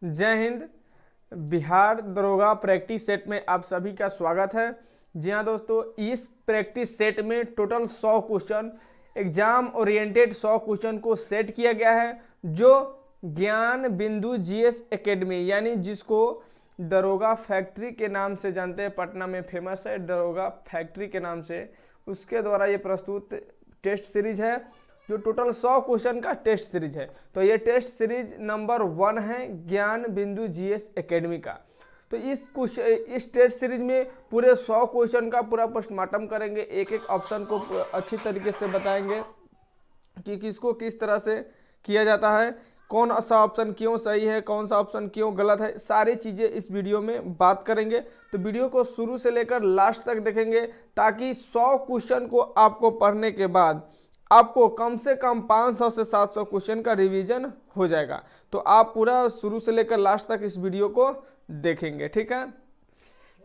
जय हिंद। बिहार दरोगा practice set में आप सभी का स्वागत है। जी हाँ दोस्तों, इस प्रैक्टिस सेट में total 100 question, exam oriented 100 question को सेट किया गया है, जो ज्ञान बिंदु जीएस एकेडमी यानी जिसको दरोगा फैक्ट्री के नाम से जानते हैं, पटना में फेमस है दरोगा फैक्ट्री के नाम से, उसके द्वारा ये प्रस्तुत टेस्ट सीरीज है, जो टोटल 100 क्वेश्चन का टेस्ट सीरीज है। तो ये टेस्ट सीरीज नंबर 1 है ज्ञान बिंदु जीएस एकेडमी का। तो इस टेस्ट सीरीज में पूरे 100 क्वेश्चन का पूरा पोस्टमार्टम करेंगे, एक एक ऑप्शन को अच्छी तरीके से बताएंगे कि किसको किस तरह से किया जाता है, कौन सा ऑप्शन क्यों सही है, कौन सा ऑप्शन क्यों गलत है, सारी चीज़ें इस वीडियो में बात करेंगे। तो वीडियो को शुरू से लेकर लास्ट तक देखेंगे, ताकि 100 क्वेश्चन को आपको पढ़ने के बाद आपको कम से कम 500 से 700 क्वेश्चन का रिवीजन हो जाएगा। तो आप पूरा शुरू से लेकर लास्ट तक इस वीडियो को देखेंगे, ठीक है।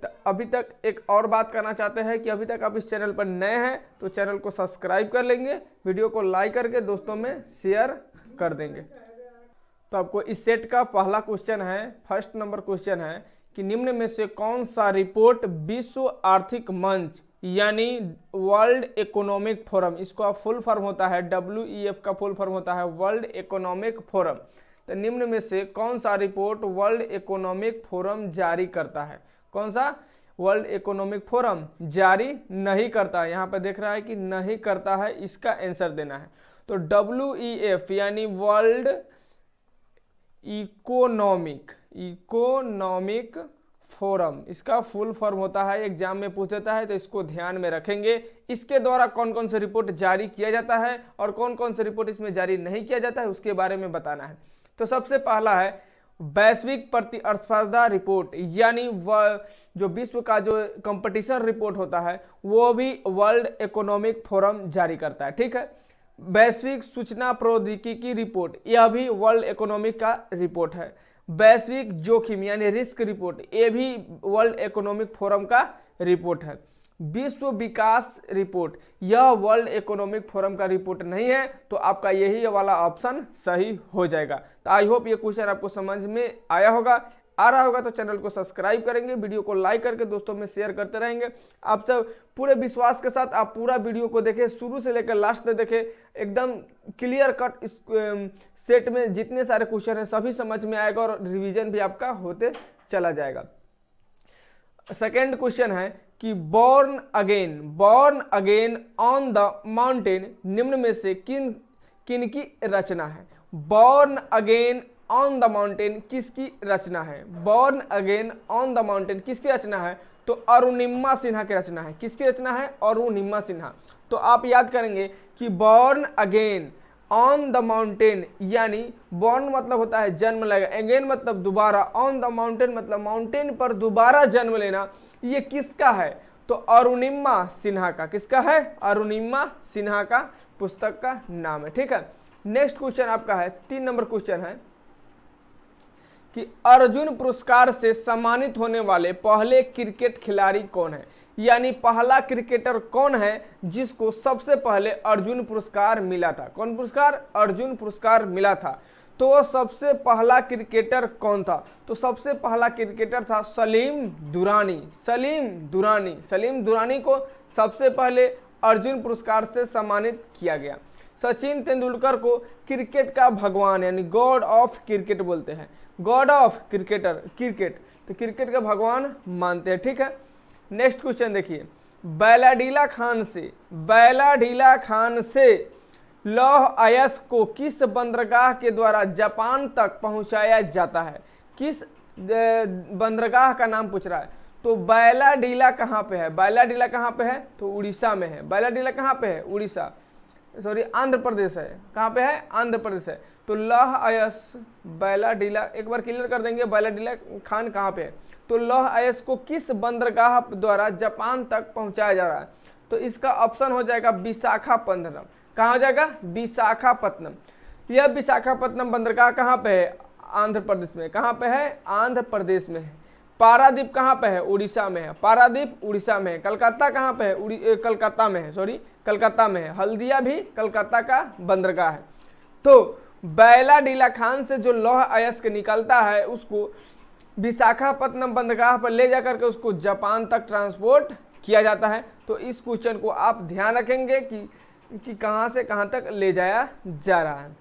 तो अभी तक एक और बात करना चाहते हैं कि अभी तक आप इस चैनल पर नए हैं तो चैनल को सब्सक्राइब कर लेंगे, वीडियो को लाइक करके दोस्तों में शेयर कर देंगे। तो आपको इस सेट का पहला क्वेश्चन है, फर्स्ट नंबर क्वेश्चन है कि निम्न में से कौन सा रिपोर्ट विश्व आर्थिक मंच यानी वर्ल्ड इकोनॉमिक फोरम, इसको आप फुल फॉर्म होता है WEF का फुल फॉर्म होता है वर्ल्ड इकोनॉमिक फोरम। तो निम्न में से कौन सा रिपोर्ट वर्ल्ड इकोनॉमिक फोरम जारी करता है, कौन सा वर्ल्ड इकोनॉमिक फोरम जारी नहीं करता है, यहाँ पे देख रहा है कि नहीं करता है, इसका आंसर देना है। तो WEF यानी वर्ल्ड इकोनॉमिक फोरम, इसका फुल फॉर्म होता है, एग्जाम में पूछ देता है तो इसको ध्यान में रखेंगे। इसके द्वारा कौन कौन से रिपोर्ट जारी किया जाता है और कौन कौन से रिपोर्ट इसमें जारी नहीं किया जाता है उसके बारे में बताना है। तो सबसे पहला है वैश्विक प्रतिस्पर्धा रिपोर्ट, यानी जो विश्व का जो कंपटीशन रिपोर्ट होता है वो भी वर्ल्ड इकोनॉमिक फोरम जारी करता है, ठीक है। वैश्विक सूचना प्रौद्योगिकी की रिपोर्ट, यह भी वर्ल्ड इकोनॉमिक का रिपोर्ट है। वैश्विक जोखिम यानी रिस्क रिपोर्ट, ये भी वर्ल्ड इकोनॉमिक फोरम का रिपोर्ट है। विश्व विकास रिपोर्ट, यह वर्ल्ड इकोनॉमिक फोरम का रिपोर्ट नहीं है, तो आपका यही वाला ऑप्शन सही हो जाएगा। तो आई होप ये क्वेश्चन आपको समझ में आया होगा। आ रहा होगा तो चैनल को सब्सक्राइब करेंगे, वीडियो को लाइक करके दोस्तों में शेयर करते रहेंगे। आप सब पूरे विश्वास के साथ आप पूरा वीडियो को देखें, शुरू से लेकर लास्ट तक देखें, एकदम क्लियर कट इस सेट में जितने सारे क्वेश्चन हैं सभी समझ में आएगा और रिवीजन भी आपका होते चला जाएगा। सेकेंड क्वेश्चन है कि born again on the mountain निम्न में से किन की रचना है। Born again on the mountain किसकी रचना है, born again on the mountain किसकी रचना है, तो अरुणिमा सिन्हा की रचना है। किसकी रचना है, अरुणिमा सिन्हा। तो आप याद करेंगे कि born again on the mountain, यानी बॉर्न मतलब होता है जन्म लेगा, अगेन मतलब दोबारा, ऑन द माउंटेन मतलब माउंटेन पर दोबारा जन्म लेना, ये किसका है, तो अरुणिमा सिन्हा का। किसका है, अरुणिमा सिन्हा का पुस्तक का नाम है, ठीक है। नेक्स्ट क्वेश्चन आपका है 3 नंबर क्वेश्चन है कि अर्जुन पुरस्कार से सम्मानित होने वाले पहले क्रिकेट खिलाड़ी कौन है, यानी पहला क्रिकेटर कौन है जिसको सबसे पहले अर्जुन पुरस्कार मिला था। कौन पुरस्कार, अर्जुन पुरस्कार मिला था। तो वो सबसे पहला क्रिकेटर कौन था, तो सबसे पहला क्रिकेटर था सलीम दुरानी। सलीम दुरानी को सबसे पहले अर्जुन पुरस्कार से सम्मानित किया गया। सचिन तेंदुलकर को क्रिकेट का भगवान यानी गॉड ऑफ क्रिकेट बोलते हैं, गॉड ऑफ क्रिकेट, तो क्रिकेट का भगवान मानते हैं, ठीक है। नेक्स्ट क्वेश्चन देखिए, बैलाडीला खान से लौह अयस्क को किस बंदरगाह के द्वारा जापान तक पहुंचाया जाता है। किस बंदरगाह का नाम पूछ रहा है, तो बैलाडीला कहाँ पे है, बैलाडीला कहाँ पे है, तो उड़ीसा में है। बैलाडीला कहाँ पे है, उड़ीसा, सॉरी आंध्र प्रदेश है। कहाँ पे है, आंध्र प्रदेश है। तो लौह अयस्क बैलाडीला, एक बार क्लियर कर देंगे बैलाडीला खान कहाँ पे है। तो लौह अयस्क को किस बंदरगाह द्वारा जापान तक पहुंचाया जा रहा है, तो इसका ऑप्शन हो जाएगा विशाखापत्तनम। कहाँ हो जाएगा, विशाखापत्तनम। यह विशाखापत्तनम बंदरगाह कहाँ पे है, आंध्र प्रदेश में। कहाँ पे है, आंध्र प्रदेश में है। पारादीप कहाँ पे है, उड़ीसा में है। पारादीप उड़ीसा में है। कलकत्ता कहाँ पे है, कलकत्ता में है, सॉरी कलकत्ता में है। हल्दिया भी कलकत्ता का बंदरगाह है। तो बैलाडीलाखान से जो लौह अयस्क निकलता है उसको विशाखापत्तनम बंदरगाह पर ले जाकर के उसको जापान तक ट्रांसपोर्ट किया जाता है। तो इस क्वेश्चन को आप ध्यान रखेंगे कि कहां से कहां तक ले जाया जा रहा है।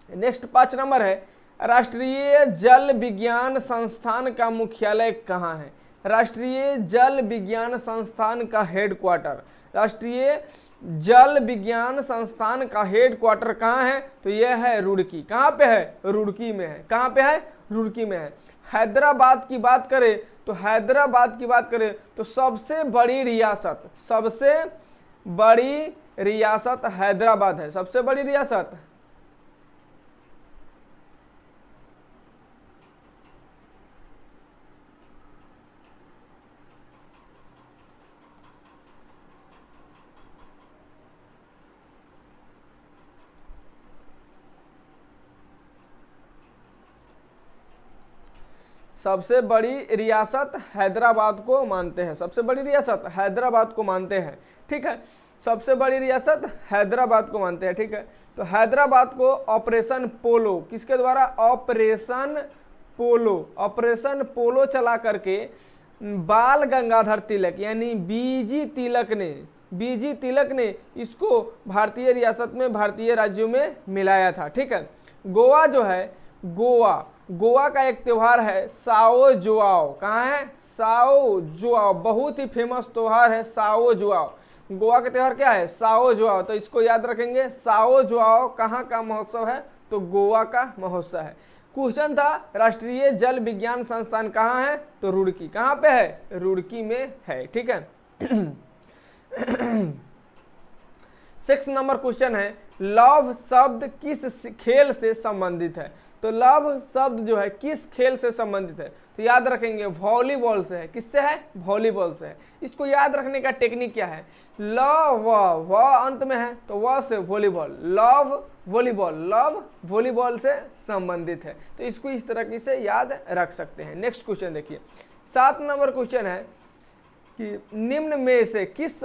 नेक्स्ट 5 नंबर है, राष्ट्रीय जल विज्ञान संस्थान का मुख्यालय कहाँ है? राष्ट्रीय जल विज्ञान संस्थान का हेडक्वार्टर, राष्ट्रीय जल विज्ञान संस्थान का हेडक्वार्टर कहाँ है? तो यह है रुड़की। कहाँ पे है? रुड़की में है। कहाँ पे है? रुड़की में है। हैदराबाद की बात करें तो हैदराबाद की बात करें तो सबसे बड़ी रियासत हैदराबाद है। सबसे बड़ी रियासत सबसे बड़ी रियासत हैदराबाद को मानते हैं। सबसे बड़ी रियासत हैदराबाद को मानते हैं। ठीक है, सबसे बड़ी रियासत हैदराबाद को मानते हैं। ठीक है, तो हैदराबाद को ऑपरेशन पोलो किसके द्वारा? ऑपरेशन पोलो चला करके बाल गंगाधर तिलक यानी बीजी तिलक ने इसको भारतीय रियासत में, भारतीय राज्यों में मिलाया था। ठीक है, गोवा जो है, गोवा का एक त्योहार है साओ जुआओ। कहाँ है? साओ जुआओ, बहुत ही फेमस त्योहार है साओ जुआओ। गोवा का त्योहार क्या है? साओ जुआओ। तो इसको याद रखेंगे। साओ जुआओ कहाँ का महोत्सव है? तो गोवा का महोत्सव है। क्वेश्चन था राष्ट्रीय जल विज्ञान संस्थान कहाँ है? तो रुड़की। कहाँ पे है? रुड़की में है। ठीक है। 6 नंबर क्वेश्चन है, लव शब्द किस खेल से संबंधित है? तो लव शब्द जो है किस खेल से संबंधित है? तो याद रखेंगे वॉलीबॉल से है। किससे है? वॉलीबॉल से है। इसको याद रखने का टेक्निक क्या है? व अंत में है तो व से वॉलीबॉल, लव वॉलीबॉल से संबंधित है। तो इसको इस तरीके से याद रख सकते हैं। नेक्स्ट क्वेश्चन देखिए, 7 नंबर क्वेश्चन है कि निम्न में से किस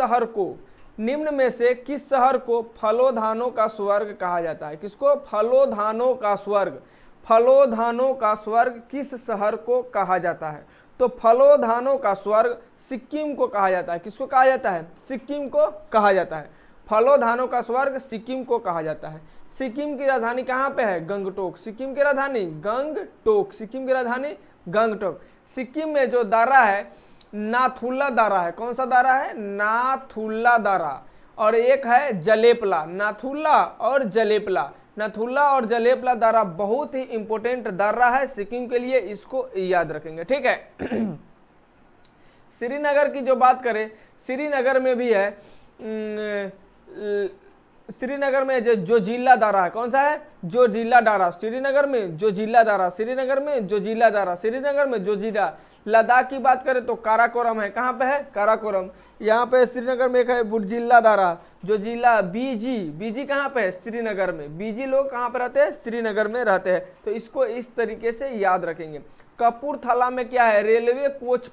शहर को फलोधानों का स्वर्ग कहा जाता है? किसको? फलोधानों का स्वर्ग किस शहर को कहा जाता है? तो फलोधानों का स्वर्ग सिक्किम को कहा जाता है। किसको कहा जाता है? सिक्किम को कहा जाता है। फलोधानों का स्वर्ग सिक्किम को कहा जाता है। सिक्किम की राजधानी कहाँ पे है? गंगटोक। सिक्किम की राजधानी गंगटोक। सिक्किम में जो दारा है नाथुला दारा है। कौन सा दारा है? नाथुला दारा। और एक है जलेपला। नाथुला और जलेपला दारा बहुत ही इंपॉर्टेंट दारा है सिक्किम के लिए, इसको याद रखेंगे। ठीक है। श्रीनगर की जो बात करें, श्रीनगर में भी है, श्रीनगर में जो जिला दारा है। कौन सा है? जो जिला दारा। श्रीनगर में जो जिला लद्दाख की बात करें तो काराकोरम है। कहाँ पे है? काराकोरम। यहाँ पे श्रीनगर में एक है बुर्जिल्ला दारा। जो जिला बीजी कहाँ पे है? श्रीनगर में। बीजी लोग कहाँ पे रहते हैं? श्रीनगर में रहते हैं। तो इसको इस तरीके से याद रखेंगे। कपूरथला में क्या है? रेलवे कोच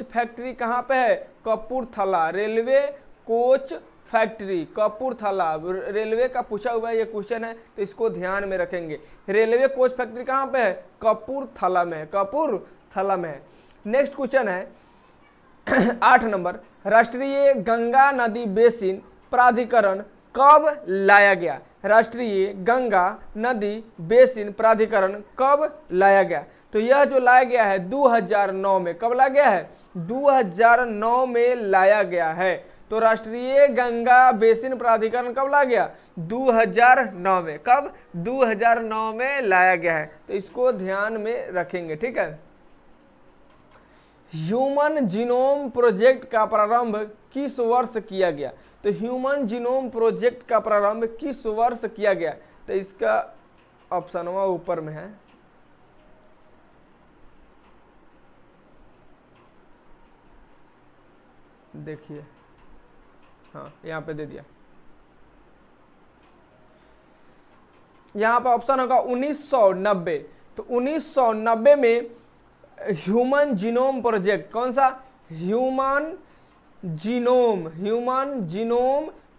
फैक्ट्री कहाँ पे है? Kapurthala. Railway coach factory Kapurthala. Railway का पूछा हुआ है ये क्वेश्चन है, तो इसको ध्यान में रखेंगे। रेलवे कोच फैक्ट्री कहाँ पे है? कपूरथला में है। नेक्स्ट क्वेश्चन है 8 नंबर, राष्ट्रीय गंगा नदी बेसिन प्राधिकरण कब लाया गया? राष्ट्रीय गंगा नदी बेसिन प्राधिकरण कब लाया गया? तो यह जो लाया गया है 2009 में। कब लाया गया है? 2009 में लाया गया है। तो राष्ट्रीय गंगा बेसिन प्राधिकरण कब लाया गया? 2009 में। कब? 2009 में लाया गया है। तो इसको ध्यान में रखेंगे। ठीक है। ह्यूमन जीनोम प्रोजेक्ट का प्रारंभ किस वर्ष किया गया? तो ह्यूमन जीनोम प्रोजेक्ट का प्रारंभ किस वर्ष किया गया? तो इसका ऑप्शन ऊपर में है। देखिए, हाँ यहाँ पे दे दिया। यहाँ पे ऑप्शन होगा 1990। तो 1990 में ह्यूमन जीनोम प्रोजेक्ट, कौन सा? Human genome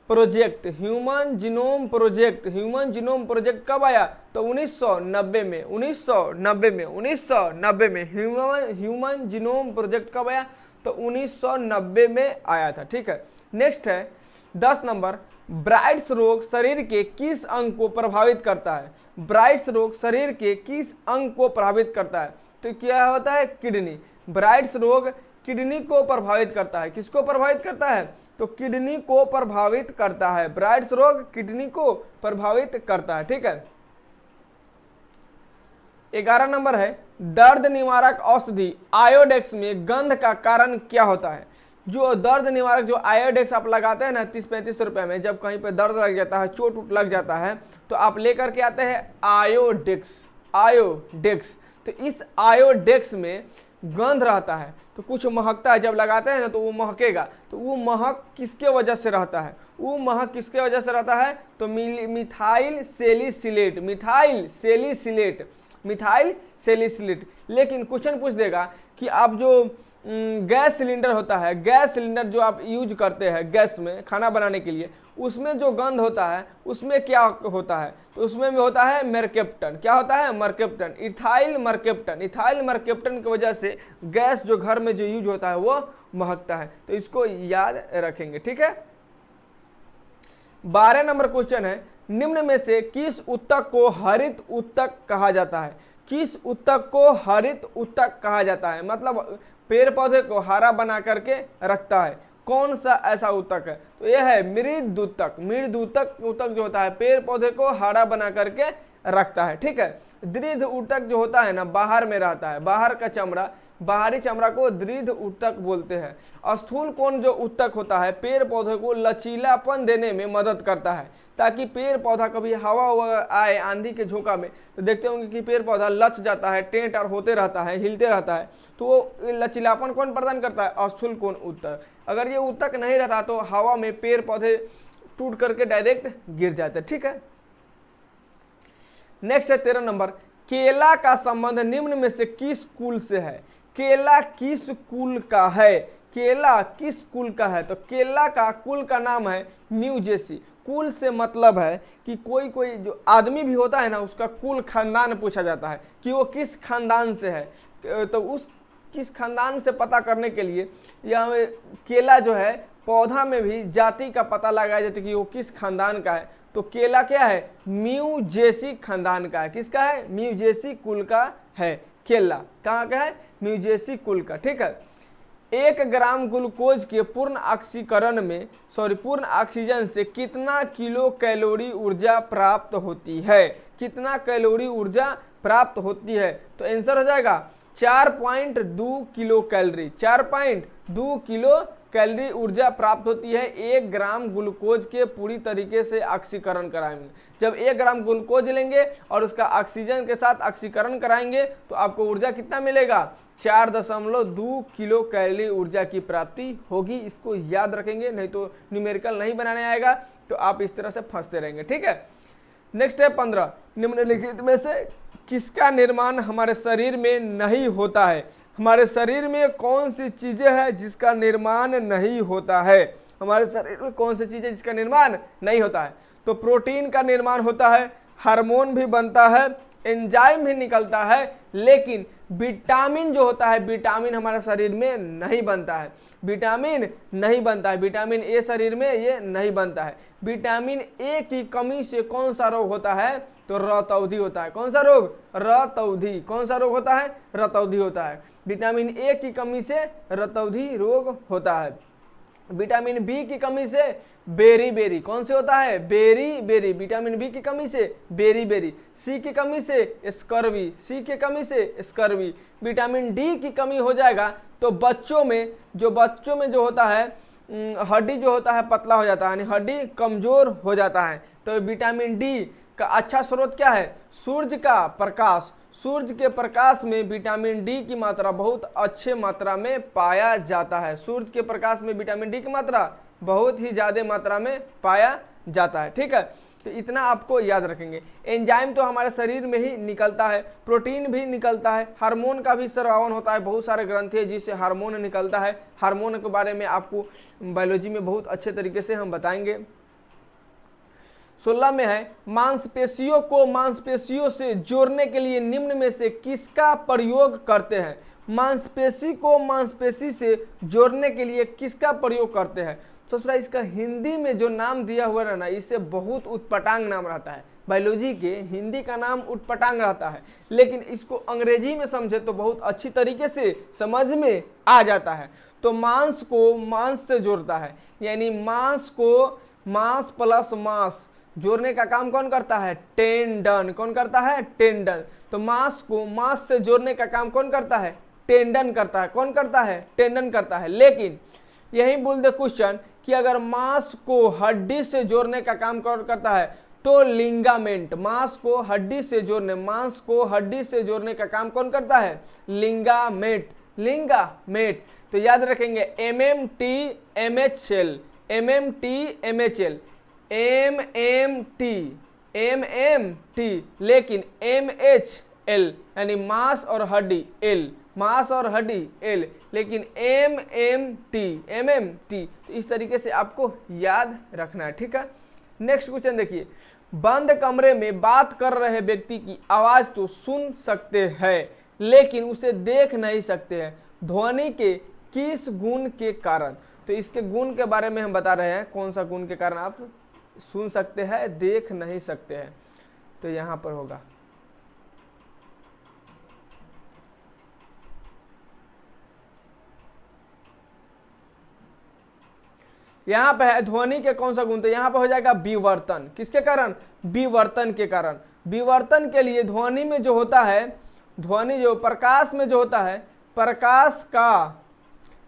human genome project कब आया? तो 1990 में, 1990 में ह्यूमन जीनोम प्रोजेक्ट कब आया? तो 1990 में आया था। ठीक है, नेक्स्ट है 10 नंबर, ब्राइट्स रोग शरीर के किस अंग को प्रभावित करता है? ब्राइट्स रोग शरीर के किस अंग को प्रभावित करता है? तो क्या होता है? किडनी। ब्राइट्स रोग किडनी को प्रभावित करता है। किसको प्रभावित करता है? तो किडनी को प्रभावित करता है। ब्राइट्स रोग किडनी को प्रभावित करता है। ठीक है, 11 नंबर है, दर्द निवारक औषधि आयोडेक्स में गंध का कारण क्या होता है? जो दर्द निवारक जो आयोडेक्स आप लगाते हैं ना 30-35 रुपए में, जब कहीं पे दर्द लग जाता है, चोट उट लग जाता है, तो आप लेकर के आते हैं आयोडेक्स। तो इस आयोडेक्स में गंध रहता है, तो कुछ महकता है, जब लगाते हैं ना तो वो महकेगा। तो वो महक किसके वजह से रहता है? वो महक किसके वजह से रहता है? तो मिथाइल सेलिसिलेट। लेकिन क्वेश्चन पूछ देगा कि आप जो गैस सिलेंडर होता है, गैस सिलेंडर जो आप यूज करते हैं गैस में खाना बनाने के लिए, उसमें जो गंध होता है उसमें क्या होता है? तो उसमें भी होता है मरकेप्टन। क्या होता है? मरकेप्टन, इथाइल मरकेप्टन की वजह से गैस जो घर में जो यूज होता है वो महकता है। तो इसको याद रखेंगे। ठीक है, 12 नंबर क्वेश्चन है, निम्न में से किस ऊतक को हरित ऊतक कहा जाता है? किस ऊतक को हरित ऊतक कहा जाता है? मतलब पेड़ पौधे को हरा बना करके रखता है। कौन सा ऐसा ऊतक है? तो यह है मृद ऊतक जो होता है पेड़ पौधे को हरा बना करके रखता है। ठीक है, दृढ़ ऊतक जो होता है ना बाहर में रहता है, बाहर का चमड़ा, बाहरी चमड़ा को दृढ़ ऊतक बोलते हैं। स्थूल कोण जो ऊतक होता है पेड़ पौधे को लचीलापन देने में मदद करता है, ताकि पेड़ पौधा कभी हवा आए आंधी के झोंका में तो देखते होंगे कि पेड़ पौधा लच जाता है, टेंट और होते रहता है, हिलते रहता है, तो वो लचीलापन कौन प्रदान करता है? स्थूल कोण ऊतक। अगर ये ऊतक नहीं रहता तो हवा में पेड़ पौधे टूट करके डायरेक्ट गिर जाते। ठीक है, नेक्स्ट है 13 नंबर, केला का संबंध निम्न में से किस कुल से है? केला किस कुल का है? केला किस कुल का है? तो केला का कुल का नाम है म्यूजेसी। कुल से मतलब है कि कोई जो आदमी भी होता है ना उसका कुल खानदान पूछा जाता है कि वो किस खानदान से है। तो उस किस खानदान से पता करने के लिए यह केला जो है पौधा में भी जाति का पता लगाया जाता है कि वो किस खानदान का है। तो केला क्या है? म्यूजेसी खानदान का है। किसका है? म्यूजेसी कुल का है केला। कहाँ का है? म्यूजेसी कुल का। ठीक है, 1 ग्राम ग्लूकोज के पूर्ण ऑक्सीजन से कितना किलो कैलोरी ऊर्जा प्राप्त होती है? कितना कैलोरी ऊर्जा प्राप्त होती है? तो आंसर हो जाएगा 4.2 किलो कैलोरी। 4.2 किलो कैलोरी ऊर्जा प्राप्त होती है 1 ग्राम ग्लूकोज के पूरी तरीके से ऑक्सीकरण कराएंगे। जब 1 ग्राम ग्लूकोज लेंगे और उसका ऑक्सीजन के साथ ऑक्सीकरण कराएंगे तो आपको ऊर्जा कितना मिलेगा? 4.2 किलो कैलोरी ऊर्जा की प्राप्ति होगी। इसको याद रखेंगे, नहीं तो न्यूमेरिकल नहीं बनाने आएगा, तो आप इस तरह से फंसते रहेंगे। ठीक है, नेक्स्ट है 15, निम्नलिखित में से किसका निर्माण हमारे शरीर में नहीं होता है? हमारे शरीर में कौन सी चीजें हैं जिसका निर्माण नहीं होता है? हमारे शरीर में कौन सी चीजें जिसका निर्माण नहीं होता है? तो प्रोटीन का निर्माण होता है, हार्मोन भी बनता है, एंजाइम भी निकलता है, लेकिन विटामिन जो होता है, विटामिन हमारे शरीर में नहीं बनता है। विटामिन नहीं बनता है, विटामिन ए शरीर में ये नहीं बनता है। विटामिन ए की कमी से कौन सा रोग होता है? तो रतौंधी होता है। कौन सा रोग? रतौंधी। कौन सा रोग होता है? रतौंधी होता है। विटामिन ए की कमी से रतौंधी रोग होता है। विटामिन बी की कमी से बेरी। कौन से होता है? बेरी। विटामिन बी की कमी से बेरी। सी की कमी से स्कर्वी। विटामिन डी की कमी हो जाएगा तो बच्चों में जो होता है हड्डी जो होता है पतला हो जाता है, यानी हड्डी कमजोर हो जाता है। तो विटामिन डी का अच्छा स्रोत क्या है? सूर्य का प्रकाश। सूर्य के प्रकाश में विटामिन डी की मात्रा बहुत अच्छे मात्रा में पाया जाता है। सूर्य के प्रकाश में विटामिन डी की मात्रा बहुत ही ज्यादा मात्रा में पाया जाता है। ठीक है, तो इतना आपको याद रखेंगे। एंजाइम तो हमारे शरीर में ही निकलता है, प्रोटीन भी निकलता है, हार्मोन का भी स्रावन होता है, बहुत सारे ग्रंथि है जिससे हार्मोन निकलता है। हार्मोन के बारे में आपको बायोलॉजी में बहुत अच्छे तरीके से हम बताएंगे। 16 में है मांसपेशियों को मांसपेशियों से जोड़ने के लिए निम्न में से किसका प्रयोग करते हैं। मांसपेशी को मांसपेशी से जोड़ने के लिए किसका प्रयोग करते हैं। तो थोड़ा इसका हिंदी में जो नाम दिया हुआ है ना, इससे बहुत उटपटांग नाम रहता है। बायोलॉजी के हिंदी का नाम उटपटांग रहता है, लेकिन इसको अंग्रेजी में समझे तो बहुत अच्छी तरीके से समझ में आ जाता है। तो मांस को मांस से जोड़ता है, यानी मांस को मांस प्लस मांस जोड़ने का काम कौन करता है। टेंडन। कौन करता है। टेंडन। तो मांस को मांस से जोड़ने का काम कौन करता है। टेंडन करता है। कौन करता है। टेंडन करता है। लेकिन यही बोल दे क्वेश्चन कि अगर मांस को हड्डी से जोड़ने का काम कौन करता है, तो लिंगामेंट। मांस को हड्डी से जोड़ने का काम कौन करता है। लिंगामेट। लिंगामेट। तो याद रखेंगे MMT MHL, MMT MHL, MMT, लेकिन MHL यानी मांस और हड्डी L, मांस और हड्डी L, लेकिन MMT। तो इस तरीके से आपको याद रखना है, ठीक है। नेक्स्ट क्वेश्चन देखिए, बंद कमरे में बात कर रहे व्यक्ति की आवाज तो सुन सकते हैं, लेकिन उसे देख नहीं सकते हैं, ध्वनि के किस गुण के कारण। तो इसके गुण के बारे में हम बता रहे हैं, कौन सा गुण के कारण आप सुन सकते हैं, देख नहीं सकते हैं। तो यहां पर होगा यहाँ पे है ध्वनि के कौन सा गुण। तो यहाँ पे हो जाएगा विवर्तन। किसके कारण। विवर्तन के कारण। विवर्तन के लिए ध्वनि में जो होता है, ध्वनि जो प्रकाश में जो होता है, प्रकाश का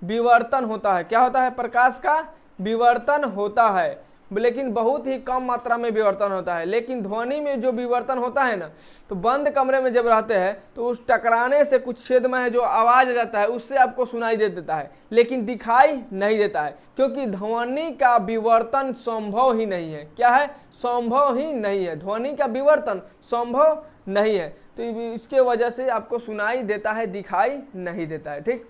विवर्तन होता है। क्या होता है। प्रकाश का विवर्तन होता है, लेकिन बहुत ही कम मात्रा में विवर्तन होता है। लेकिन ध्वनि में जो विवर्तन होता है ना, तो बंद कमरे में जब रहते हैं तो उस टकराने से कुछ छेद में जो आवाज रहता है उससे आपको सुनाई दे देता है, लेकिन दिखाई नहीं देता है, क्योंकि ध्वनि का विवर्तन संभव ही नहीं है। क्या है। संभव ही नहीं है। ध्वनि का विवर्तन संभव नहीं है, तो इसके वजह से आपको सुनाई देता है, दिखाई नहीं देता है, ठीक।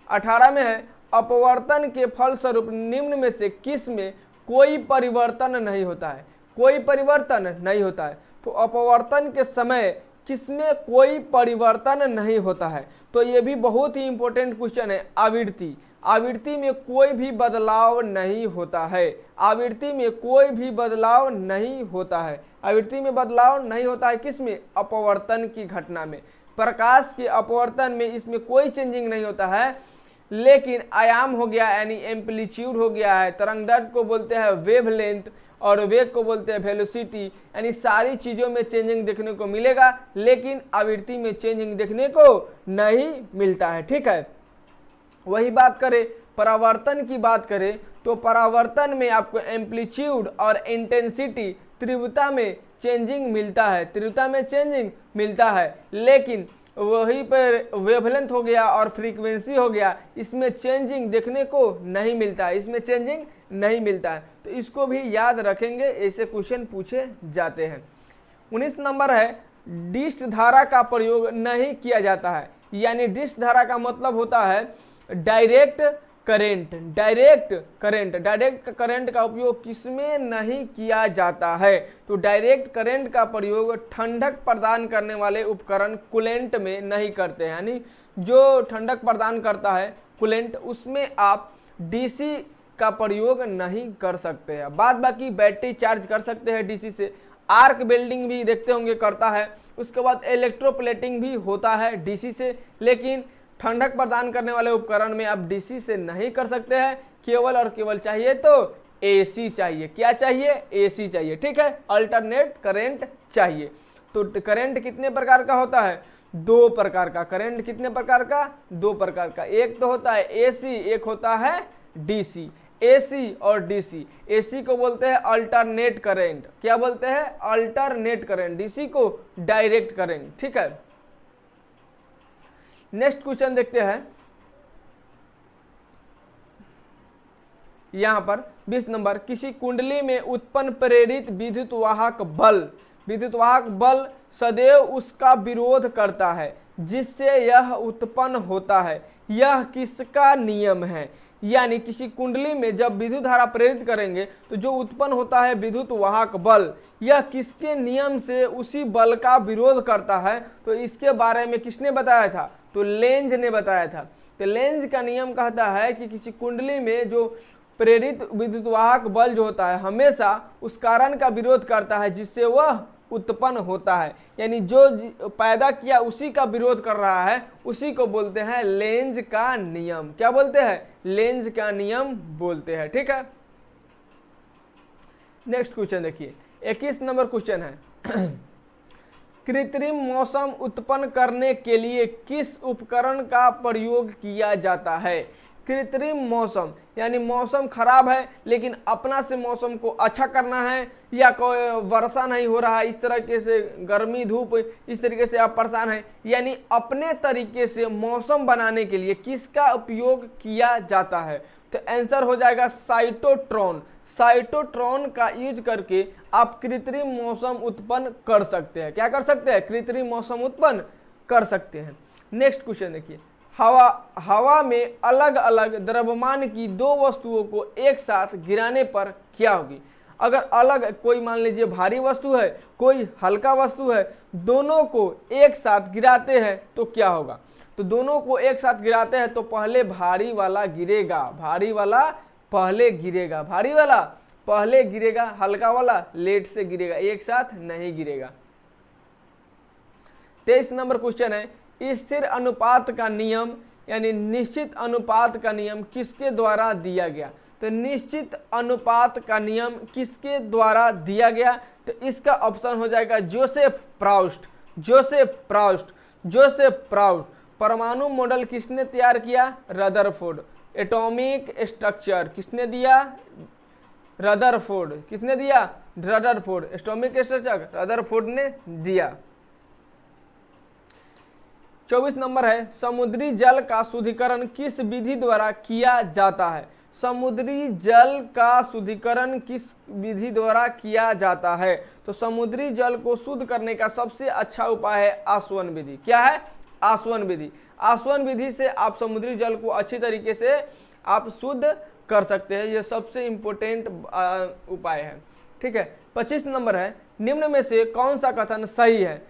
18 में है अपवर्तन के फलस्वरूप निम्न में से किस में कोई परिवर्तन नहीं होता है। कोई परिवर्तन नहीं होता है। तो अपवर्तन के समय किसमें कोई परिवर्तन नहीं होता है। तो ये भी बहुत ही इंपॉर्टेंट क्वेश्चन है। आवृत्ति। आवृत्ति में कोई भी बदलाव नहीं होता है। आवृत्ति में कोई भी बदलाव नहीं होता है। आवृत्ति में बदलाव नहीं होता है किसमें। अपवर्तन की घटना में। प्रकाश के अपवर्तन में इसमें कोई चेंजिंग नहीं होता है, लेकिन आयाम हो गया यानी एम्पलीट्यूड हो गया है। तरंग दैर्ध्य को बोलते हैं वेवलेंथ और वेग को बोलते हैं वेलोसिटी, यानी सारी चीजों में चेंजिंग देखने को मिलेगा, लेकिन आवृत्ति में चेंजिंग देखने को नहीं मिलता है, ठीक है। वही बात करें परावर्तन की बात करें तो परावर्तन में आपको एम्पलीट्यूड और इंटेंसिटी तीव्रता में चेंजिंग मिलता है, तीव्रता में चेंजिंग मिलता है, लेकिन वहीं पर वेवलेंथ हो गया और फ्रीक्वेंसी हो गया, इसमें चेंजिंग देखने को नहीं मिलता है, इसमें चेंजिंग नहीं मिलता है। तो इसको भी याद रखेंगे, ऐसे क्वेश्चन पूछे जाते हैं। 19 नंबर है डिस्क धारा का प्रयोग नहीं किया जाता है, यानी डिस्क धारा का मतलब होता है डायरेक्ट करंट। डायरेक्ट करंट का उपयोग किसमें नहीं किया जाता है। तो डायरेक्ट करंट का प्रयोग ठंडक प्रदान करने वाले उपकरण कूलेंट में नहीं करते हैं, यानी जो ठंडक प्रदान करता है कूलेंट, उसमें आप डीसी का प्रयोग नहीं कर सकते हैं। बाद बाकी बैटरी चार्ज कर सकते हैं डीसी से, आर्क वेल्डिंग भी देखते होंगे करता है, उसके बाद इलेक्ट्रोप्लेटिंग भी होता है डीसी से, लेकिन ठंडक प्रदान करने वाले उपकरण में आप डीसी से नहीं कर सकते हैं। केवल और केवल चाहिए तो एसी चाहिए। क्या चाहिए। एसी चाहिए, ठीक है। अल्टरनेट करंट चाहिए। तो करंट कितने प्रकार का होता है। 2 प्रकार का। करंट कितने प्रकार का। 2 प्रकार का। एक तो होता है एसी, एक होता है डीसी। एसी और डीसी। एसी को बोलते हैं अल्टरनेट करंट। क्या बोलते हैं। Alternate current. डीसी को डायरेक्ट करंट, ठीक है। नेक्स्ट क्वेश्चन देखते हैं। यहां पर 20 नंबर, किसी कुंडली में उत्पन्न प्रेरित विद्युत वाहक बल सदैव उसका विरोध करता है जिससे यह उत्पन्न होता है। यह किसका नियम है। यानी किसी कुंडली में जब विद्युत धारा प्रेरित करेंगे तो जो उत्पन्न होता है विद्युत वाहक बल, यह किसके नियम से उसी बल का विरोध करता है? तो इसके बारे में किसने बताया था? तो लेंज ने बताया था। तो लेंज का नियम कहता है कि किसी कुंडली में जो प्रेरित विद्युत वाहक बल जो होता है हमेशा उस कारण का विरोध करता है जिससे वह उत्पन्न होता है, यानी जो पैदा किया उसी का विरोध कर रहा है, उसी को बोलते हैं लेंज का नियम। क्या बोलते हैं? लेंज का नियम बोलते हैं। ठीक है, नेक्स्ट क्वेश्चन देखिए, 21 नंबर क्वेश्चन है कृत्रिम मौसम उत्पन्न करने के लिए किस उपकरण का प्रयोग किया जाता है? कृत्रिम मौसम यानी मौसम खराब है लेकिन अपना से मौसम को अच्छा करना है, या कोई वर्षा नहीं हो रहा है, इस तरीके से गर्मी धूप इस तरीके से आप परेशान हैं, यानी अपने तरीके से मौसम बनाने के लिए किसका उपयोग किया जाता है? तो आंसर हो जाएगा साइटोट्रॉन। साइटोट्रॉन का यूज करके आप कृत्रिम मौसम उत्पन्न कर सकते हैं। क्या कर सकते हैं? कृत्रिम मौसम उत्पन्न कर सकते हैं। नेक्स्ट क्वेश्चन देखिए, हवा में अलग अलग द्रव्यमान की दो वस्तुओं को एक साथ गिराने पर क्या होगी? अगर अलग कोई मान लीजिए भारी वस्तु है, कोई हल्का वस्तु है, दोनों को एक साथ गिराते हैं तो क्या होगा? तो दोनों को एक साथ गिराते हैं तो पहले भारी वाला गिरेगा, भारी वाला पहले गिरेगा, भारी वाला पहले गिरेगा, हल्का वाला लेट से गिरेगा, एक साथ नहीं गिरेगा। 23 नंबर क्वेश्चन है, स्थिर अनुपात का नियम यानी निश्चित अनुपात का नियम किसके द्वारा दिया गया? तो निश्चित अनुपात का नियम किसके द्वारा दिया गया? तो इसका ऑप्शन हो जाएगा Joseph Proust. Joseph Proust, Joseph Proust. परमाणु मॉडल किसने तैयार किया? रदरफोर्ड। एटॉमिक स्ट्रक्चर किसने दिया? रदरफोर्ड। किसने दिया? रदरफोर्ड। एटॉमिक स्ट्रक्चर रदरफोर्ड ने दिया। 24 नंबर है, समुद्री जल का शुद्धिकरण किस विधि द्वारा किया जाता है? समुद्री जल का शुद्धिकरण किस विधि द्वारा किया जाता है? तो समुद्री जल को शुद्ध करने का सबसे अच्छा उपाय है आसवन विधि। क्या है? आसवन विधि। आसवन विधि से आप समुद्री जल को अच्छी तरीके से आप शुद्ध कर सकते हैं, यह सबसे इंपॉर्टेंट उपाय है। ठीक है, 25 नंबर है, निम्न में से कौन सा कथन सही है?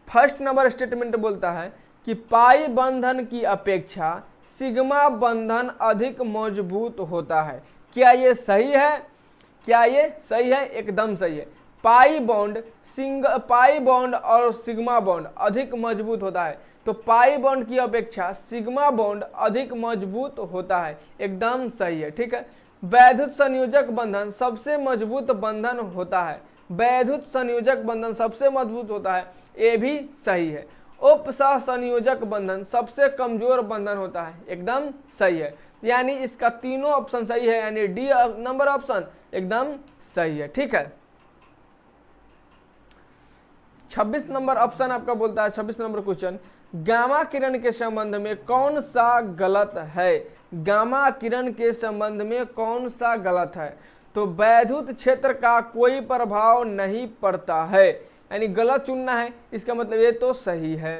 फर्स्ट नंबर स्टेटमेंट बोलता है कि पाई बंधन की अपेक्षा सिग्मा बंधन अधिक मजबूत होता है। क्या ये सही है? क्या ये सही है? एकदम सही है। पाई बॉन्ड और सिग्मा बॉन्ड अधिक मजबूत होता है, तो पाई बॉन्ड की अपेक्षा सिग्मा बॉन्ड अधिक मजबूत होता है, एकदम सही है। ठीक है, वैद्युत संयोजक बंधन सबसे मजबूत बंधन होता है, वैद्युत संयोजक बंधन सबसे मजबूत होता है, ये भी सही है। उपसह संयोजक बंधन सबसे कमजोर बंधन होता है, एकदम सही है। यानी इसका तीनों ऑप्शन सही है, यानी डी नंबर ऑप्शन एकदम सही है। ठीक है, 26 नंबर ऑप्शन आपका बोलता है, 26 नंबर क्वेश्चन, गामा किरण के संबंध में कौन सा गलत है? गामा किरण के संबंध में कौन सा गलत है? तो वैद्युत क्षेत्र का कोई प्रभाव नहीं पड़ता है, यानी गलत चुनना है। इसका मतलब ये तो सही है।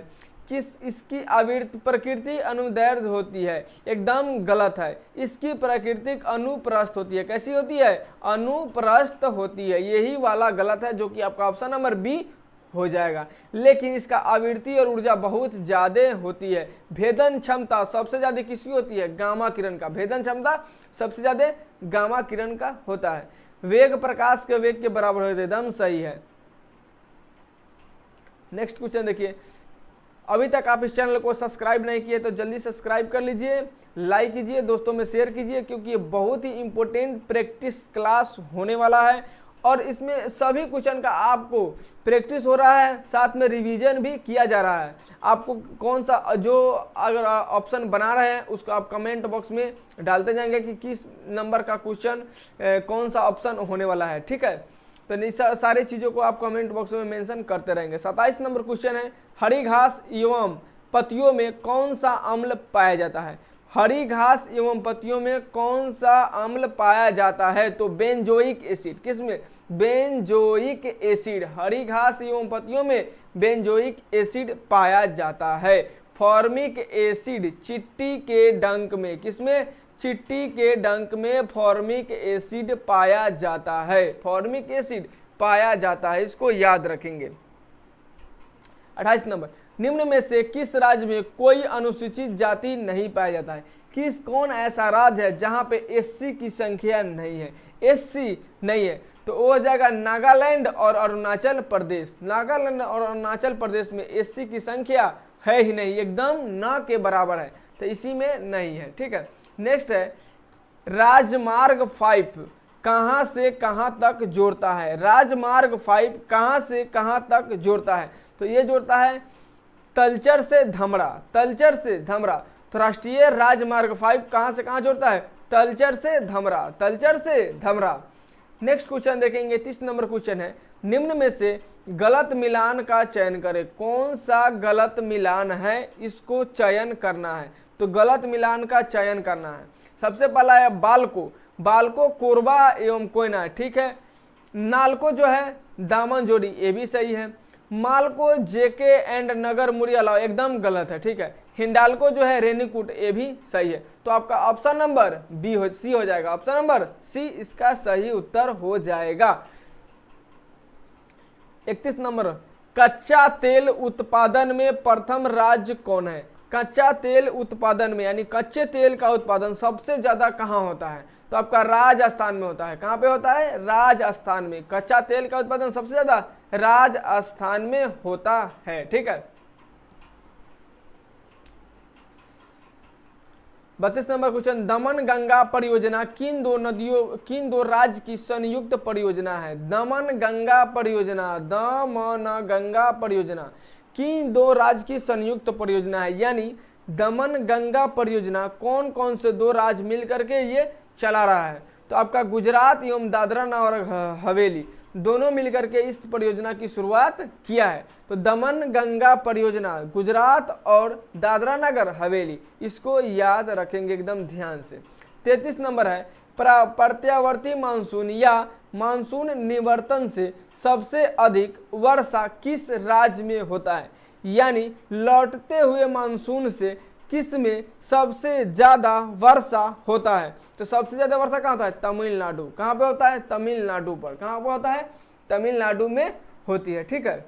किस इसकी आवृत्ति प्रकृति अनुदैर्ध्य होती है, एकदम गलत है। इसकी प्राकृतिक अनुप्रस्थ होती है। कैसी होती है? अनुप्रस्थ होती है, यही वाला गलत है, जो कि आपका ऑप्शन नंबर बी हो जाएगा। लेकिन इसका आवृत्ति और ऊर्जा बहुत ज्यादा होती है। भेदन क्षमता सबसे ज्यादा किसकी होती है? गामा किरण का। भेदन क्षमता सबसे ज्यादा गामा किरण का होता है। वेग प्रकाश के वेग के बराबर होता है, एकदम सही है। नेक्स्ट क्वेश्चन देखिए, अभी तक आप इस चैनल को सब्सक्राइब नहीं किए तो जल्दी सब्सक्राइब कर लीजिए, लाइक कीजिए, दोस्तों में शेयर कीजिए, क्योंकि ये बहुत ही इंपॉर्टेंट प्रैक्टिस क्लास होने वाला है और इसमें सभी क्वेश्चन का आपको प्रैक्टिस हो रहा है, साथ में रिवीजन भी किया जा रहा है। आपको कौन सा जो अगर ऑप्शन बना रहे हैं उसको आप कमेंट बॉक्स में डालते जाएंगे कि किस नंबर का क्वेश्चन कौन सा ऑप्शन होने वाला है। ठीक है, तो सारी चीज़ों को आप कमेंट बॉक्स में मेंशन करते रहेंगे। 27 नंबर क्वेश्चन है, हरी घास एवं पत्तियों में कौन सा अम्ल पाया जाता है? हरी घास एवं पत्तियों में कौन सा अम्ल पाया जाता है? तो बेंजोइक एसिड। किसमें? Benzoic acid. हरी घास एवं पत्तियों में बेंजोइक एसिड पाया जाता है। फॉर्मिक एसिड चिट्टी के डंक में। किसमें? चिट्टी के डंक में फॉर्मिक एसिड पाया जाता है, फॉर्मिक एसिड पाया जाता है, इसको याद रखेंगे। 28 नंबर, निम्न में से किस राज्य में कोई अनुसूचित जाति नहीं पाया जाता है? कौन ऐसा राज्य है जहां पे एससी की संख्या नहीं है? एससी नहीं है तो वो हो जाएगा नागालैंड और अरुणाचल प्रदेश। नागालैंड और अरुणाचल प्रदेश में एससी की संख्या है ही नहीं, एकदम ना के बराबर है, तो इसी में नहीं है। ठीक है, नेक्स्ट है राजमार्ग 5 कहां से कहां तक जोड़ता है? राजमार्ग 5 कहां से कहां तक जोड़ता है? तो ये जोड़ता है तलचर से धमरा, तलचर से धमरा। तो राष्ट्रीय राजमार्ग 5 कहां से कहां जोड़ता है? तलचर से धमरा, तलचर से धमरा। नेक्स्ट क्वेश्चन देखेंगे, 30 नंबर क्वेश्चन है, निम्न में से गलत मिलान का चयन करें। कौन सा गलत मिलान है, इसको चयन करना है। तो गलत मिलान का चयन करना है। सबसे पहला है बालको, बालको कोरबा एवं कोयना, ठीक है। नालको जो है दामन जोड़ी, ये भी सही है। मालको जेके एंड नगर मुरी अलाव, एकदम गलत है, ठीक है। हिंडालको जो है रेनीकूट, ये भी सही है। तो आपका ऑप्शन नंबर सी हो जाएगा, ऑप्शन नंबर सी इसका सही उत्तर हो जाएगा। 31 नंबर, कच्चा तेल उत्पादन में प्रथम राज्य कौन है? कच्चा तेल उत्पादन में यानी कच्चे तेल का उत्पादन सबसे ज्यादा कहाँ होता है? तो आपका राजस्थान में होता है। कहाँ पे होता है? राजस्थान में। कच्चा तेल का उत्पादन सबसे ज्यादा राजस्थान में होता है, ठीक है। 32 नंबर क्वेश्चन, दमन गंगा परियोजना किन दो राज्य की संयुक्त परियोजना है? दमन गंगा परियोजना, दमन गंगा परियोजना किन दो राज्य की संयुक्त परियोजना है? यानी दमन गंगा परियोजना कौन कौन से दो राज्य मिल करके ये चला रहा है? तो आपका गुजरात एवं दादरा नगर हवेली दोनों मिलकर के इस परियोजना की शुरुआत किया है। तो दमन गंगा परियोजना गुजरात और दादरा नगर हवेली, इसको याद रखेंगे एकदम ध्यान से। 33 नंबर है, प्रत्यावर्ती मानसून या मानसून निवर्तन से सबसे अधिक वर्षा किस राज्य में होता है? यानी लौटते हुए मानसून से किस में सबसे ज्यादा वर्षा होता है? तो सबसे ज्यादा वर्षा कहाँ होता है? तमिलनाडु। कहाँ पे होता है? तमिलनाडु पर। कहाँ पे होता है? तमिलनाडु में होती है, ठीक है।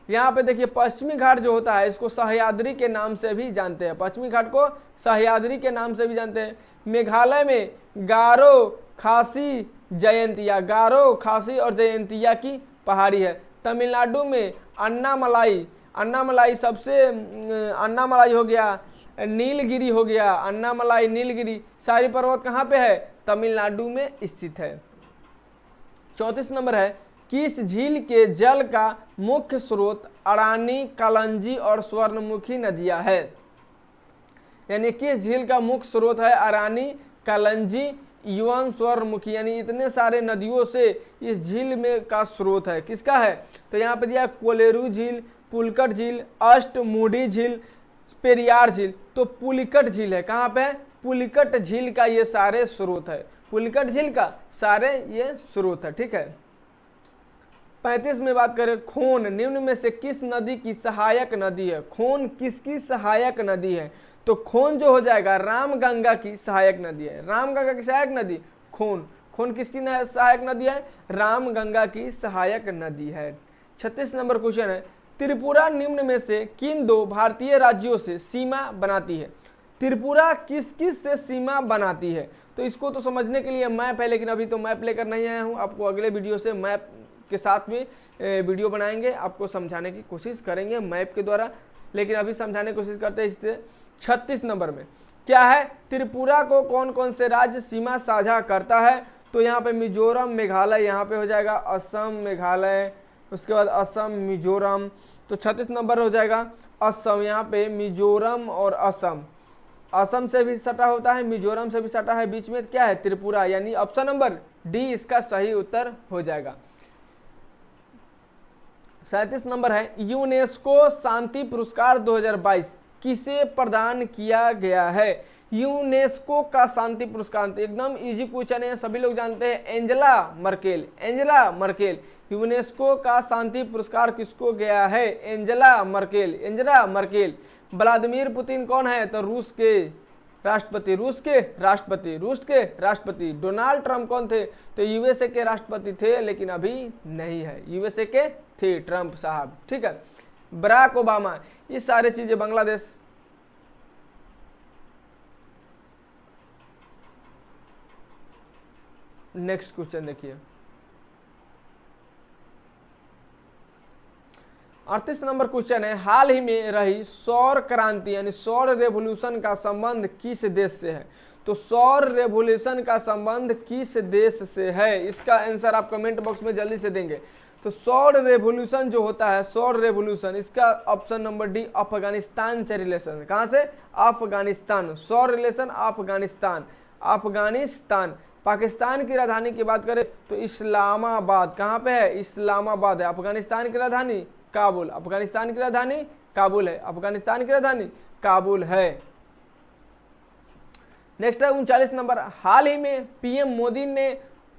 यहाँ पे देखिए पश्चिमी घाट जो होता है इसको सह्याद्री के नाम से भी जानते हैं, पश्चिमी घाट को सह्याद्री के नाम से भी जानते हैं। मेघालय में गारो, खासी, जयंतिया, गारो, खासी और जयंतिया की पहाड़ी है। तमिलनाडु में अन्नामलाई, अन्नामलाई सबसे अन्नामलाई हो गया, नीलगिरी हो गया, अन्नामलाई नीलगिरी सारी पर्वत कहाँ पे है? तमिलनाडु में स्थित है। 34 नंबर है, किस झील के जल का मुख्य स्रोत अरानी, कालंजी और स्वर्णमुखी नदियां है? यानी किस झील का मुख्य स्रोत है अरानी, कालंजी एवं स्वर्णमुखी, यानी इतने सारे नदियों से इस झील में का स्रोत है। किसका है? तो यहाँ पे दिया कोलेरू झील, पुलिकट झील, अष्टमुडी झील, पेरियार झील। तो पुलिकट झील है। कहाँ पे है? पुलिकट झील का ये सारे स्रोत है, पुलिकट झील का सारे ये स्रोत है, ठीक है। 35 में बात करें, खोन निम्न में से किस नदी की सहायक नदी है? खोन किसकी सहायक नदी है? तो खोन जो हो जाएगा रामगंगा की सहायक नदी है। रामगंगा की सहायक नदी खोन। खोन किसकी सहायक नदी है? रामगंगा की सहायक नदी है। 36 नंबर क्वेश्चन है, त्रिपुरा निम्न में से किन दो भारतीय राज्यों से सीमा बनाती है? त्रिपुरा किस किस से सीमा बनाती है? तो इसको तो समझने के लिए मैप है, लेकिन अभी तो मैप लेकर नहीं आया हूँ। आपको अगले वीडियो से मैप के साथ में वीडियो बनाएंगे, आपको समझाने की कोशिश करेंगे मैप के द्वारा, लेकिन अभी समझाने की कोशिश करते हैं। इससे 36 नंबर में क्या है? त्रिपुरा को कौन कौन से राज्य सीमा साझा करता है? तो यहाँ पे मिजोरम, मेघालय, यहाँ पे हो जाएगा असम, मेघालय, उसके बाद असम, मिजोरम। तो 36 नंबर हो जाएगा असम। यहाँ पे मिजोरम और असम, असम से भी सटा होता है, मिजोरम से भी सटा है, बीच में क्या है? त्रिपुरा, यानी ऑप्शन नंबर डी इसका सही उत्तर हो जाएगा। 37 नंबर है, यूनेस्को शांति पुरस्कार 2022 किसे प्रदान किया गया है? यूनेस्को का शांति पुरस्कार एकदम इजी क्वेश्चन है, सभी लोग जानते हैं, Angela Merkel. Angela Merkel. UNESCO का शांति पुरस्कार किसको गया है? Angela Merkel. Angela Merkel. Vladimir Putin कौन है? तो रूस के राष्ट्रपति रूस के राष्ट्रपति डोनाल्ड ट्रंप कौन थे? तो यूएसए के राष्ट्रपति थे, लेकिन अभी नहीं है, यूएसए के थे ट्रंप साहब, ठीक है। बराक ओबामा, ये सारे चीजें बांग्लादेश। नेक्स्ट क्वेश्चन देखिए, 38 नंबर क्वेश्चन है, हाल ही में रही सौर क्रांति यानी सौर रेवोल्यूशन का संबंध किस देश से है? तो सौर रेवोल्यूशन का संबंध किस देश से है, इसका आंसर आप कमेंट बॉक्स में जल्दी से देंगे। तो सौर रेवोल्यूशन जो होता है, सौर रेवोल्यूशन, इसका ऑप्शन नंबर डी अफगानिस्तान से रिलेशन। कहां से? अफगानिस्तान। सौर रिलेशन अफगानिस्तान। अफगानिस्तान। पाकिस्तान की राजधानी की बात करें तो इस्लामाबाद। कहां पे है? इस्लामाबाद है। अफगानिस्तान की राजधानी काबुल। अफगानिस्तान की राजधानी काबुल है। अफगानिस्तान की राजधानी काबुल है। नेक्स्ट है 39 नंबर, हाल ही में पीएम मोदी ने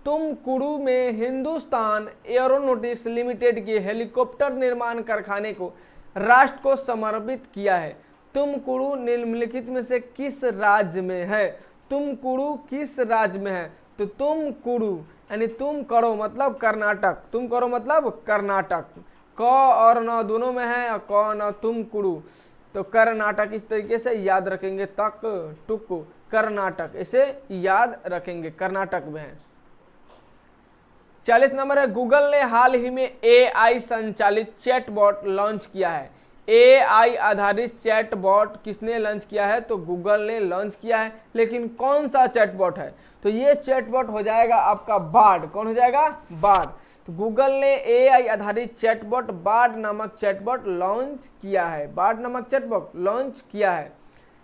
तुमकुरू में हिंदुस्तान एरोनॉटिक्स लिमिटेड के हेलीकॉप्टर निर्माण कारखाने को राष्ट्र को समर्पित किया है। तुमकुरू निम्नलिखित में से किस राज्य में है? तुमकुरू किस राज्य में है? तो तुमकुरू यानी तुम करो मतलब कर्नाटक। तुम करो मतलब कर्नाटक। क और न दोनों में है, क न तुमकुरू, तो कर्नाटक। इस तरीके से याद रखेंगे, तक टुक कर्नाटक, इसे याद रखेंगे, कर्नाटक में है। 40 नंबर है, गूगल ने हाल ही में एआई संचालित चैटबॉट लॉन्च किया है। एआई आधारित चैटबॉट किसने लॉन्च किया है? तो गूगल ने लॉन्च किया है, लेकिन कौन सा चैटबॉट है? तो ये चैटबॉट हो जाएगा आपका बार्ड। कौन हो जाएगा? बार्ड। तो गूगल ने एआई आधारित चैटबॉट बार्ड नामक चैटबॉट लॉन्च किया है। बार्ड नामक चैटबॉट लॉन्च किया है।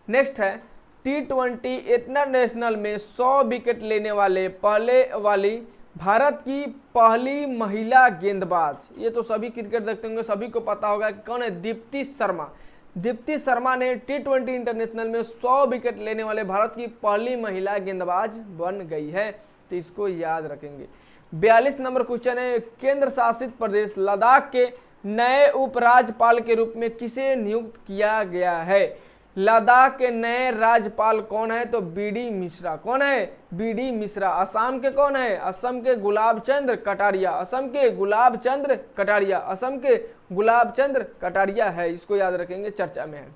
नेक्स्ट है, T20 इंटरनेशनल में 100 विकेट लेने वाले पहले वाली भारत की पहली महिला गेंदबाज। ये तो सभी क्रिकेट देखते होंगे, सभी को पता होगा कि कौन है? दीप्ति शर्मा। दीप्ति शर्मा ने T20 इंटरनेशनल में 100 विकेट लेने वाले भारत की पहली महिला गेंदबाज बन गई है, तो इसको याद रखेंगे। 42 नंबर क्वेश्चन है, केंद्र शासित प्रदेश लद्दाख के नए उपराज्यपाल के रूप में किसे नियुक्त किया गया है? लद्दाख के नए राज्यपाल कौन है? तो बीडी मिश्रा। कौन है? बीडी मिश्रा। असम के कौन है? असम के गुलाब चंद्र कटारिया। असम के गुलाब चंद्र कटारिया। असम के गुलाब चंद्र कटारिया है, इसको याद रखेंगे, चर्चा में है।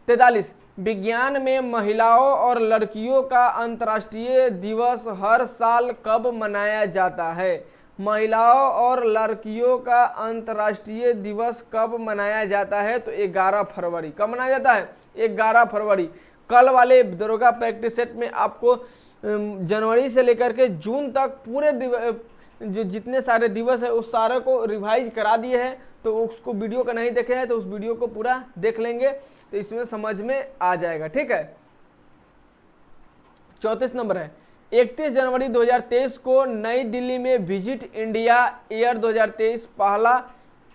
43, विज्ञान में महिलाओं और लड़कियों का अंतर्राष्ट्रीय दिवस हर साल कब मनाया जाता है? महिलाओं और लड़कियों का अंतर्राष्ट्रीय दिवस कब मनाया जाता है? तो 11 फरवरी। कब मनाया जाता है? 11 फरवरी। कल वाले दरोगा प्रैक्टिस सेट में आपको जनवरी से लेकर के जून तक पूरे जो जितने सारे दिवस है उस सारे को रिवाइज करा दिए हैं, तो उसको वीडियो का नहीं देखे हैं तो उस वीडियो को पूरा देख लेंगे, तो इसमें समझ में आ जाएगा, ठीक है। 34 नंबर है, 31 जनवरी 2023 को नई दिल्ली में विजिट इंडिया ईयर 2023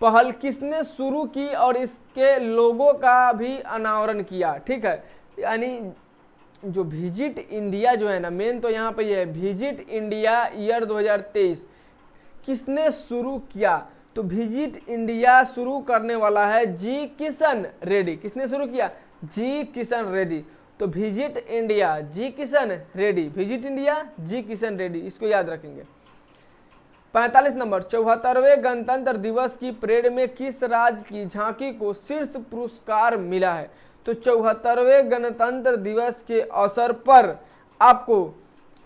पहल किसने शुरू की और इसके लोगों का भी अनावरण किया? ठीक है, यानी जो विजिट इंडिया जो है ना, मेन तो यहाँ पे ये है, विजिट इंडिया ईयर 2023 किसने शुरू किया? तो विजिट इंडिया शुरू करने वाला है जी किशन रेड्डी। किसने शुरू किया? जी किशन रेड्डी। तो विजिट इंडिया जी किशन रेड्डी, विजिट इंडिया जी किशन रेड्डी, इसको याद रखेंगे। 45 नंबर, 74वें गणतंत्र दिवस की परेड में किस राज्य की झांकी को शीर्ष पुरस्कार मिला है? तो 74वें गणतंत्र दिवस के अवसर पर आपको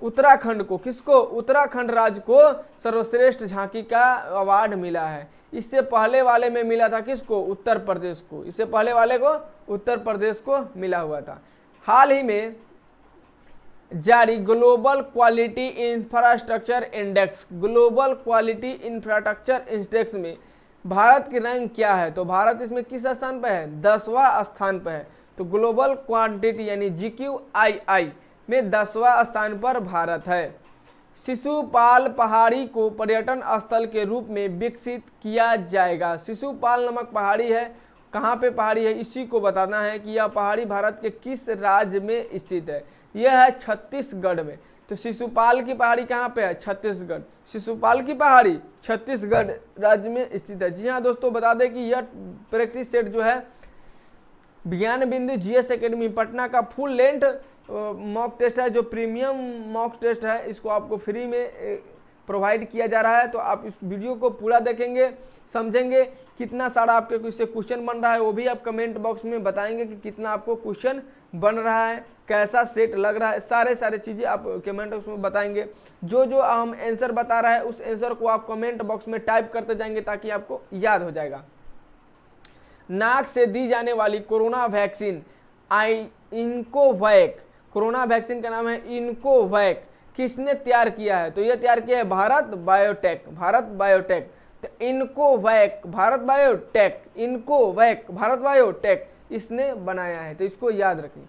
उत्तराखंड को, किसको? उत्तराखंड राज्य को सर्वश्रेष्ठ झांकी का अवार्ड मिला है। इससे पहले वाले में मिला था किसको? उत्तर प्रदेश को। इससे पहले वाले को उत्तर प्रदेश को मिला हुआ था। हाल ही में जारी global quality infrastructure index, global quality infrastructure index में भारत की रैंक क्या है? तो भारत इसमें किस स्थान पर है? 10वां स्थान पर है। तो ग्लोबल क्वांटिटी यानी GQII में 10वां स्थान पर भारत है। शिशुपाल पहाड़ी को पर्यटन स्थल के रूप में विकसित किया जाएगा। शिशुपाल नामक पहाड़ी है, कहाँ पे पहाड़ी है इसी को बताना है कि यह पहाड़ी भारत के किस राज्य में स्थित है। यह है छत्तीसगढ़ में। तो शिशुपाल की पहाड़ी कहाँ पे है? छत्तीसगढ़। शिशुपाल की पहाड़ी छत्तीसगढ़ राज्य में स्थित है। जी हाँ दोस्तों, बता दें कि यह प्रैक्टिस सेट जो है ज्ञान बिंदु जीएस एकेडमी पटना का फुल लेंथ मॉक टेस्ट है, जो प्रीमियम मॉक टेस्ट है, इसको आपको फ्री में प्रोवाइड किया जा रहा है। तो आप इस वीडियो को पूरा देखेंगे, समझेंगे कितना सारा आपके इससे क्वेश्चन बन रहा है, वो भी आप कमेंट बॉक्स में बताएंगे कि कितना आपको क्वेश्चन बन रहा है, कैसा सेट लग रहा है, सारे चीज़ें आप कमेंट बॉक्स में बताएंगे। जो जो हम आंसर बता रहा है उस आंसर को आप कमेंट बॉक्स में टाइप करते जाएंगे ताकि आपको याद हो जाएगा। नाक से दी जाने वाली corona vaccine Incovacc, corona vaccine का नाम है इनकोवैक, किसने तैयार किया है? तो यह तैयार किया है भारत बायोटेक, भारत बायोटेक। तो इनकोवैक भारत बायोटेक, इनकोवैक भारत बायोटेक इसने बनाया है, तो इसको याद रखें।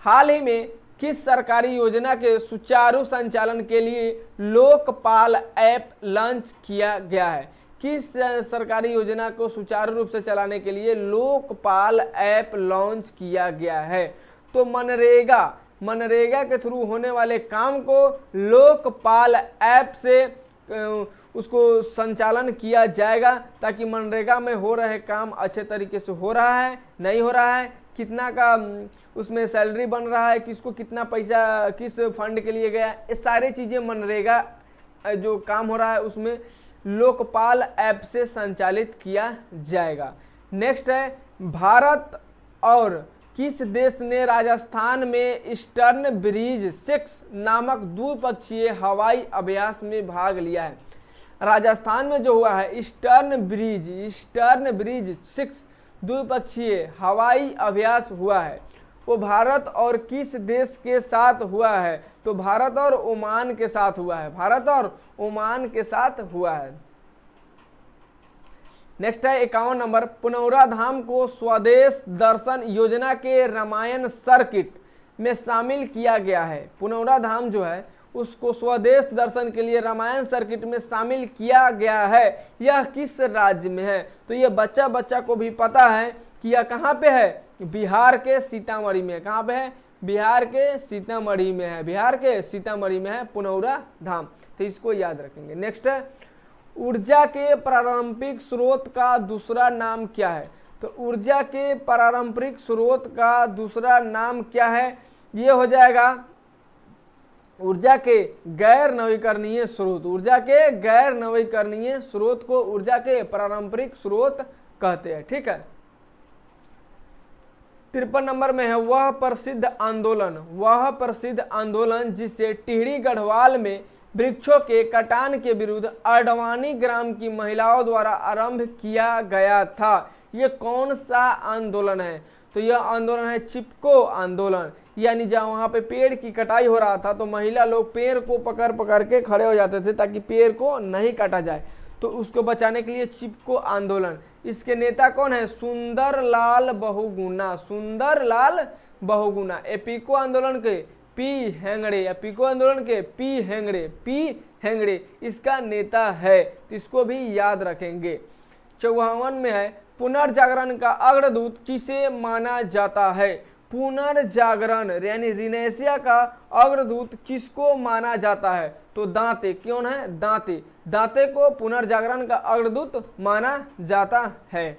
हाल ही में किस सरकारी योजना के सुचारू संचालन के लिए लोकपाल ऐप लॉन्च किया गया है? किस सरकारी योजना को सुचारू रूप से चलाने के लिए लोकपाल ऐप लॉन्च किया गया है? तो मनरेगा के थ्रू होने वाले काम को लोकपाल ऐप से उसको संचालन किया जाएगा, ताकि मनरेगा में हो रहे काम अच्छे तरीके से हो रहा है, नहीं हो रहा है, कितना का उसमें सैलरी बन रहा है, किसको कितना पैसा किस फंड के लिए गया, ये सारी चीज़ें मनरेगा जो काम हो रहा है उसमें लोकपाल ऐप से संचालित किया जाएगा। नेक्स्ट है, भारत और किस देश ने राजस्थान में ईस्टर्न ब्रिज 6 नामक द्विपक्षीय हवाई अभ्यास में भाग लिया है? राजस्थान में जो हुआ है ईस्टर्न ब्रिज 6 द्विपक्षीय हवाई अभ्यास हुआ है, वो भारत और किस देश के साथ हुआ है? तो भारत और ओमान के साथ हुआ है, भारत और ओमान के साथ हुआ है। नेक्स्ट है 51 नंबर, पुनौरा धाम को स्वदेश दर्शन योजना के रामायण सर्किट में शामिल किया गया है। पुनौरा धाम जो है उसको स्वदेश दर्शन के लिए रामायण सर्किट में शामिल किया गया है। यह किस राज्य में है? तो यह बच्चा को भी पता है कि यह कहाँ पे है, बिहार के सीतामढ़ी में। कहाँ पे है? बिहार के सीतामढ़ी में है, बिहार के सीतामढ़ी में है पुनौरा धाम, तो इसको याद रखेंगे। नेक्स्ट है, ऊर्जा के पारंपरिक स्रोत का दूसरा नाम क्या है? तो ऊर्जा के पारंपरिक स्रोत का दूसरा नाम क्या है? ये हो जाएगा ऊर्जा के गैर नवीकरणीय स्रोत। ऊर्जा के गैर नवीकरणीय स्रोत को ऊर्जा के पारंपरिक स्रोत कहते हैं। ठीक है, 53 नंबर में है, वह प्रसिद्ध आंदोलन जिसे टिहरी गढ़वाल में वृक्षों के कटान के विरुद्ध अडवाणी ग्राम की महिलाओं द्वारा आरंभ किया गया था, ये कौन सा आंदोलन है? तो यह आंदोलन है चिपको आंदोलन। यानी जहाँ वहाँ पे पेड़ की कटाई हो रहा था तो महिला लोग पेड़ को पकड़ के खड़े हो जाते थे ताकि पेड़ को नहीं काटा जाए, तो उसको बचाने के लिए चिपको आंदोलन। इसके नेता कौन है? सुंदरलाल बहुगुणा, सुंदरलाल बहुगुणा। एपीको आंदोलन के पी हेंगड़े इसका नेता है, तो इसको भी याद रखेंगे। 54 में है, पुनर्जागरण का अग्रदूत किसे माना जाता है? पुनर्जागरण यानी रिनेसिया का अग्रदूत किसको माना जाता है? तो दांते। कौन है? दांते को पुनर्जागरण का अग्रदूत माना जाता है।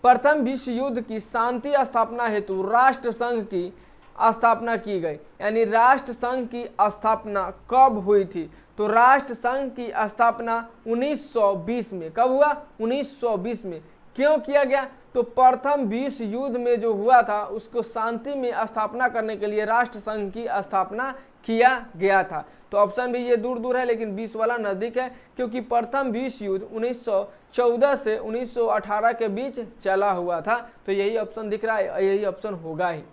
प्रथम विश्व युद्ध की शांति स्थापना हेतु राष्ट्र संघ की स्थापना की गई, यानी राष्ट्र संघ की स्थापना कब हुई थी? तो राष्ट्र संघ की स्थापना 1920 में। कब हुआ? 1920 में। क्यों किया गया? तो प्रथम विश्व युद्ध में जो हुआ था उसको शांति में स्थापना करने के लिए राष्ट्र संघ की स्थापना किया गया था। तो ऑप्शन भी ये दूर है, लेकिन 20 वाला नजदीक है, क्योंकि प्रथम विश्व युद्ध 1914 से 1918 के बीच चला हुआ था। तो यही ऑप्शन दिख रहा है, यही ऑप्शन होगा ही।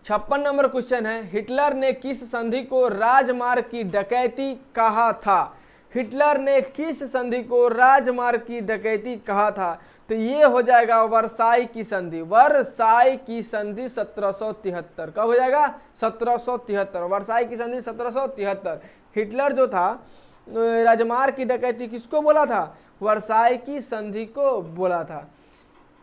56 नंबर क्वेश्चन है, हिटलर ने किस संधि को राजमार्ग की डकैती कहा था? हिटलर ने किस संधि को राजमार्ग की डकैती कहा था? तो ये हो जाएगा वर्साई की संधि। वर्साई की संधि 1773। कब हो जाएगा? 1773। वर्साई की संधि 1773। हिटलर जो था राजमार्ग की डकैती किसको बोला था? वर्साई की संधि को बोला था।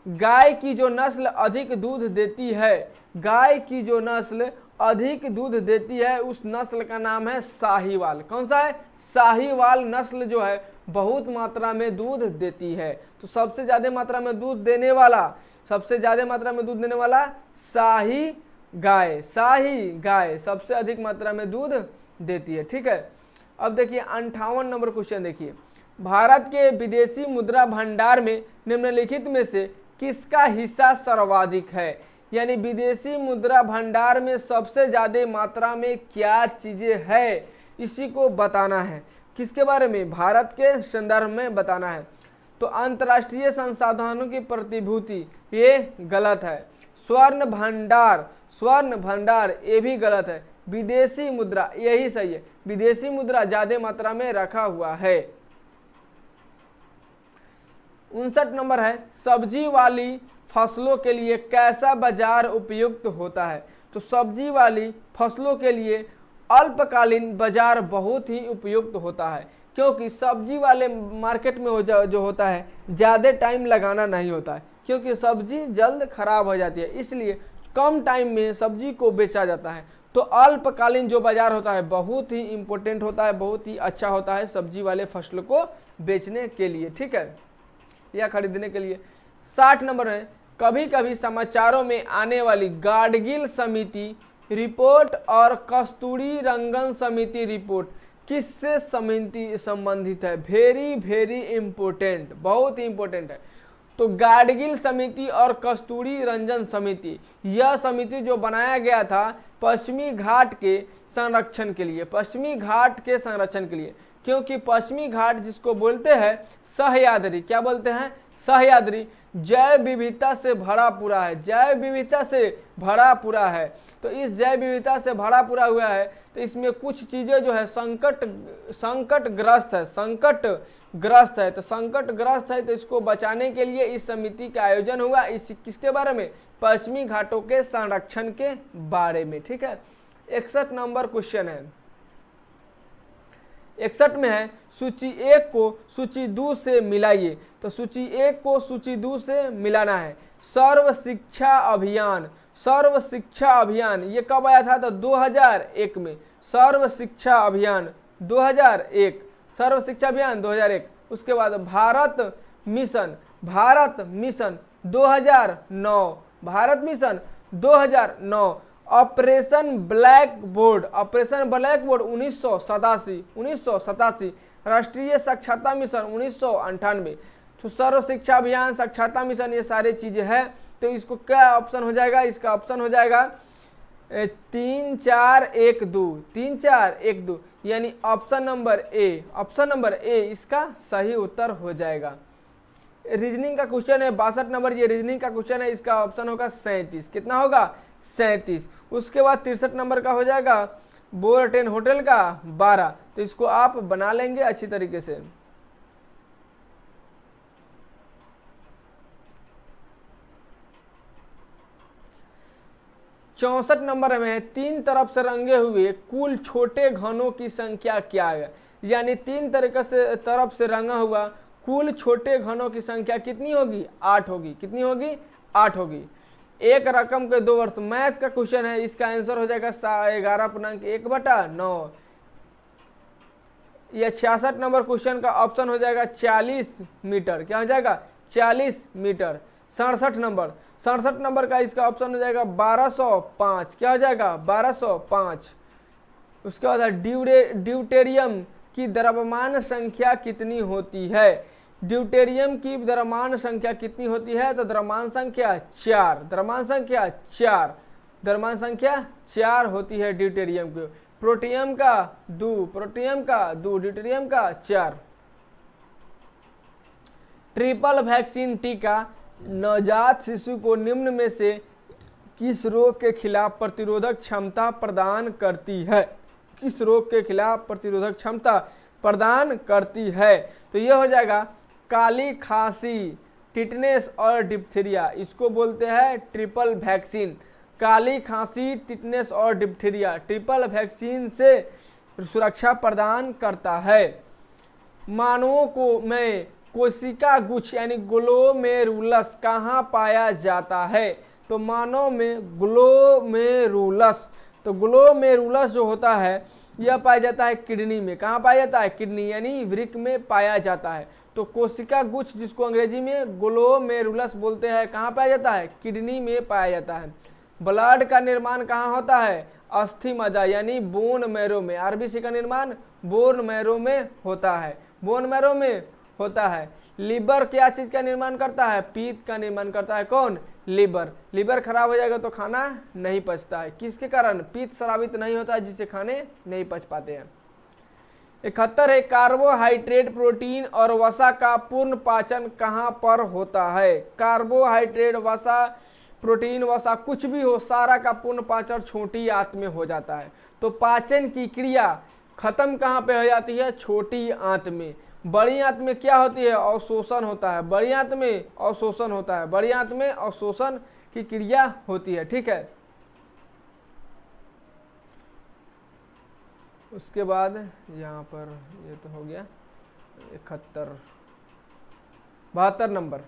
गाय की जो नस्ल अधिक दूध देती है, गाय की जो नस्ल अधिक दूध देती है उस नस्ल का नाम है साहीवाल। कौन सा है? साहीवाल नस्ल जो है बहुत मात्रा में दूध देती है। तो सबसे ज्यादा मात्रा में दूध देने वाला, सबसे ज्यादा मात्रा में दूध देने वाला शाही गाय, शाही गाय सबसे अधिक मात्रा में दूध देती है। ठीक है, अब देखिए 58 नंबर क्वेश्चन देखिए, भारत के विदेशी मुद्रा भंडार में निम्नलिखित में से किसका हिस्सा सर्वाधिक है? यानी विदेशी मुद्रा भंडार में सबसे ज्यादा मात्रा में क्या चीजें है, इसी को बताना है। किसके बारे में? भारत के संदर्भ में बताना है। तो अंतर्राष्ट्रीय संसाधनों की प्रतिभूति, ये गलत है। स्वर्ण भंडार, स्वर्ण भंडार ये भी गलत है। विदेशी मुद्रा यही सही है, विदेशी मुद्रा ज्यादा मात्रा में रखा हुआ है। 59 नंबर है, सब्जी वाली फसलों के लिए कैसा बाजार उपयुक्त होता है? तो सब्जी वाली फसलों के लिए अल्पकालीन बाजार बहुत ही उपयुक्त होता है, क्योंकि सब्जी वाले मार्केट में जो होता है ज़्यादा टाइम लगाना नहीं होता है, क्योंकि सब्जी जल्द खराब हो जाती है, इसलिए कम टाइम में सब्जी को बेचा जाता है। तो अल्पकालीन जो बाजार होता है बहुत ही इम्पोर्टेंट होता है, बहुत ही अच्छा होता है सब्जी वाले फसलों को बेचने के लिए, ठीक है, या खरीदने के लिए। 60 नंबर है, कभी कभी समाचारों में आने वाली गाडगिल समिति रिपोर्ट और कस्तूरी रंगन समिति रिपोर्ट किससे संबंधित है? वेरी वेरी इंपॉर्टेंट, बहुत ही इंपॉर्टेंट है। तो गाडगिल समिति और कस्तूरी रंजन समिति, यह समिति जो बनाया गया था पश्चिमी घाट के संरक्षण के लिए, पश्चिमी घाट के संरक्षण के लिए, क्योंकि पश्चिमी घाट जिसको बोलते हैं सह्याद्री, क्या बोलते हैं? सह्याद्री जैव विविधता से भरा पूरा है, जैव विविधता से भरा पूरा है। तो इस जैव विविधता से भरा पूरा हुआ है, तो इसमें कुछ चीजें जो है संकटग्रस्त है, संकटग्रस्त है। तो संकटग्रस्त है, तो इसको बचाने के लिए इस समिति का आयोजन हुआ। इस किसके बारे में? पश्चिमी घाटों के संरक्षण के बारे में, ठीक है। 61 नंबर क्वेश्चन है, 61 में है, सूची 1 को सूची 2 से मिलाइए। तो सूची 1 को सूची 2 से मिलाना है। सर्व शिक्षा अभियान, सर्व शिक्षा अभियान ये कब आया था? तो 2001 में। सर्व शिक्षा अभियान 2001, सर्व शिक्षा अभियान 2001। उसके बाद Bharat mission, Bharat mission 2009, Bharat mission 2009। Operation black board, operation black board 1987, राष्ट्रीय साक्षरता मिशन 1998। तो सर्व शिक्षा अभियान, साक्षरता मिशन, ये सारी चीजें हैं। तो इसको क्या ऑप्शन हो जाएगा? इसका ऑप्शन हो जाएगा 3 4 1 2, 3 4 1 2, यानी option number A, option number A इसका सही उत्तर हो जाएगा। रीजनिंग का क्वेश्चन है 62 नंबर, ये रीजनिंग का क्वेश्चन है, इसका ऑप्शन होगा 37। कितना होगा? 37। उसके बाद 63 नंबर का हो जाएगा बोरटेन होटल का 12। तो इसको आप बना लेंगे अच्छी तरीके से। चौसठ नंबर में है, 3 तरफ से रंगे हुए कुल छोटे घनों की संख्या क्या है? यानी 3 तरीके से तरफ से रंगा हुआ कुल छोटे घनों की संख्या कितनी होगी? 8 होगी। कितनी होगी? 8 होगी। एक रकम के 2 वर्ष, मैथ का क्वेश्चन है, इसका आंसर हो जाएगा 11.1/9। यह 66 नंबर क्वेश्चन का ऑप्शन हो जाएगा 40 मीटर। क्या हो जाएगा? 40 मीटर। 67 नंबर, 67 नंबर का इसका ऑप्शन हो जाएगा 1205। क्या हो जाएगा? 1205। उसके बाद ड्यूटेरियम की द्रव्यमान संख्या कितनी होती है? ड्यूटेरियम की द्रव्यमान संख्या कितनी होती है? तो द्रव्यमान संख्या 4, द्रव्यमान संख्या 4, द्रव्यमान संख्या 4 होती है ड्यूटेरियम की। प्रोटियम का 2, प्रोटियम का 2, ड्यूटेरियम का 4। ट्रिपल वैक्सीन टीका नवजात शिशु को निम्न में से किस रोग के खिलाफ प्रतिरोधक क्षमता प्रदान करती है? किस रोग के खिलाफ प्रतिरोधक क्षमता प्रदान करती है? तो यह हो जाएगा काली खांसी, टिटनेस और डिप्थीरिया, इसको बोलते हैं ट्रिपल वैक्सीन। काली खांसी, टिटनेस और डिप्थीरिया ट्रिपल वैक्सीन से सुरक्षा प्रदान करता है। मानवों को में कोशिका गुच्छ यानी ग्लोमेरुलस कहाँ पाया जाता है? तो मानव में ग्लोमेरुलस, तो ग्लोमेरुलस जो होता है यह पाया जाता है किडनी में। कहाँ पाया जाता है? किडनी यानी वृक्क में पाया जाता है। तो कोशिका गुच्छ जिसको अंग्रेजी में ग्लोमेरुलस बोलते हैं, कहाँ पाया जाता है? किडनी में पाया जाता है। ब्लड का निर्माण कहाँ होता है? अस्थि मज्जा यानी बोन मैरो में। आरबीसी का निर्माण बोन मैरो में होता है, बोन मैरो में होता है। लीवर क्या चीज का निर्माण करता है? पित्त का निर्माण करता है। कौन? लीवर। लीवर खराब हो जाएगा तो खाना नहीं पचता है। किसके कारण? पित्त स्रावित नहीं होता है, जिससे खाने नहीं पच पाते हैं। 71 है, कार्बोहाइड्रेट, प्रोटीन और वसा का पूर्ण पाचन कहाँ पर होता है? कार्बोहाइड्रेट, वसा, प्रोटीन, वसा कुछ भी हो, सारा का पूर्ण पाचन छोटी आंत में हो जाता है। तो पाचन की क्रिया खत्म कहाँ पे हो जाती है? छोटी आंत में। बड़ी आंत में क्या होती है? अवशोषण होता है। बड़ी आंत में अवशोषण होता है। बड़ी आंत में अवशोषण की क्रिया होती है। ठीक है। उसके बाद यहाँ पर ये तो हो गया 71। 72 नंबर,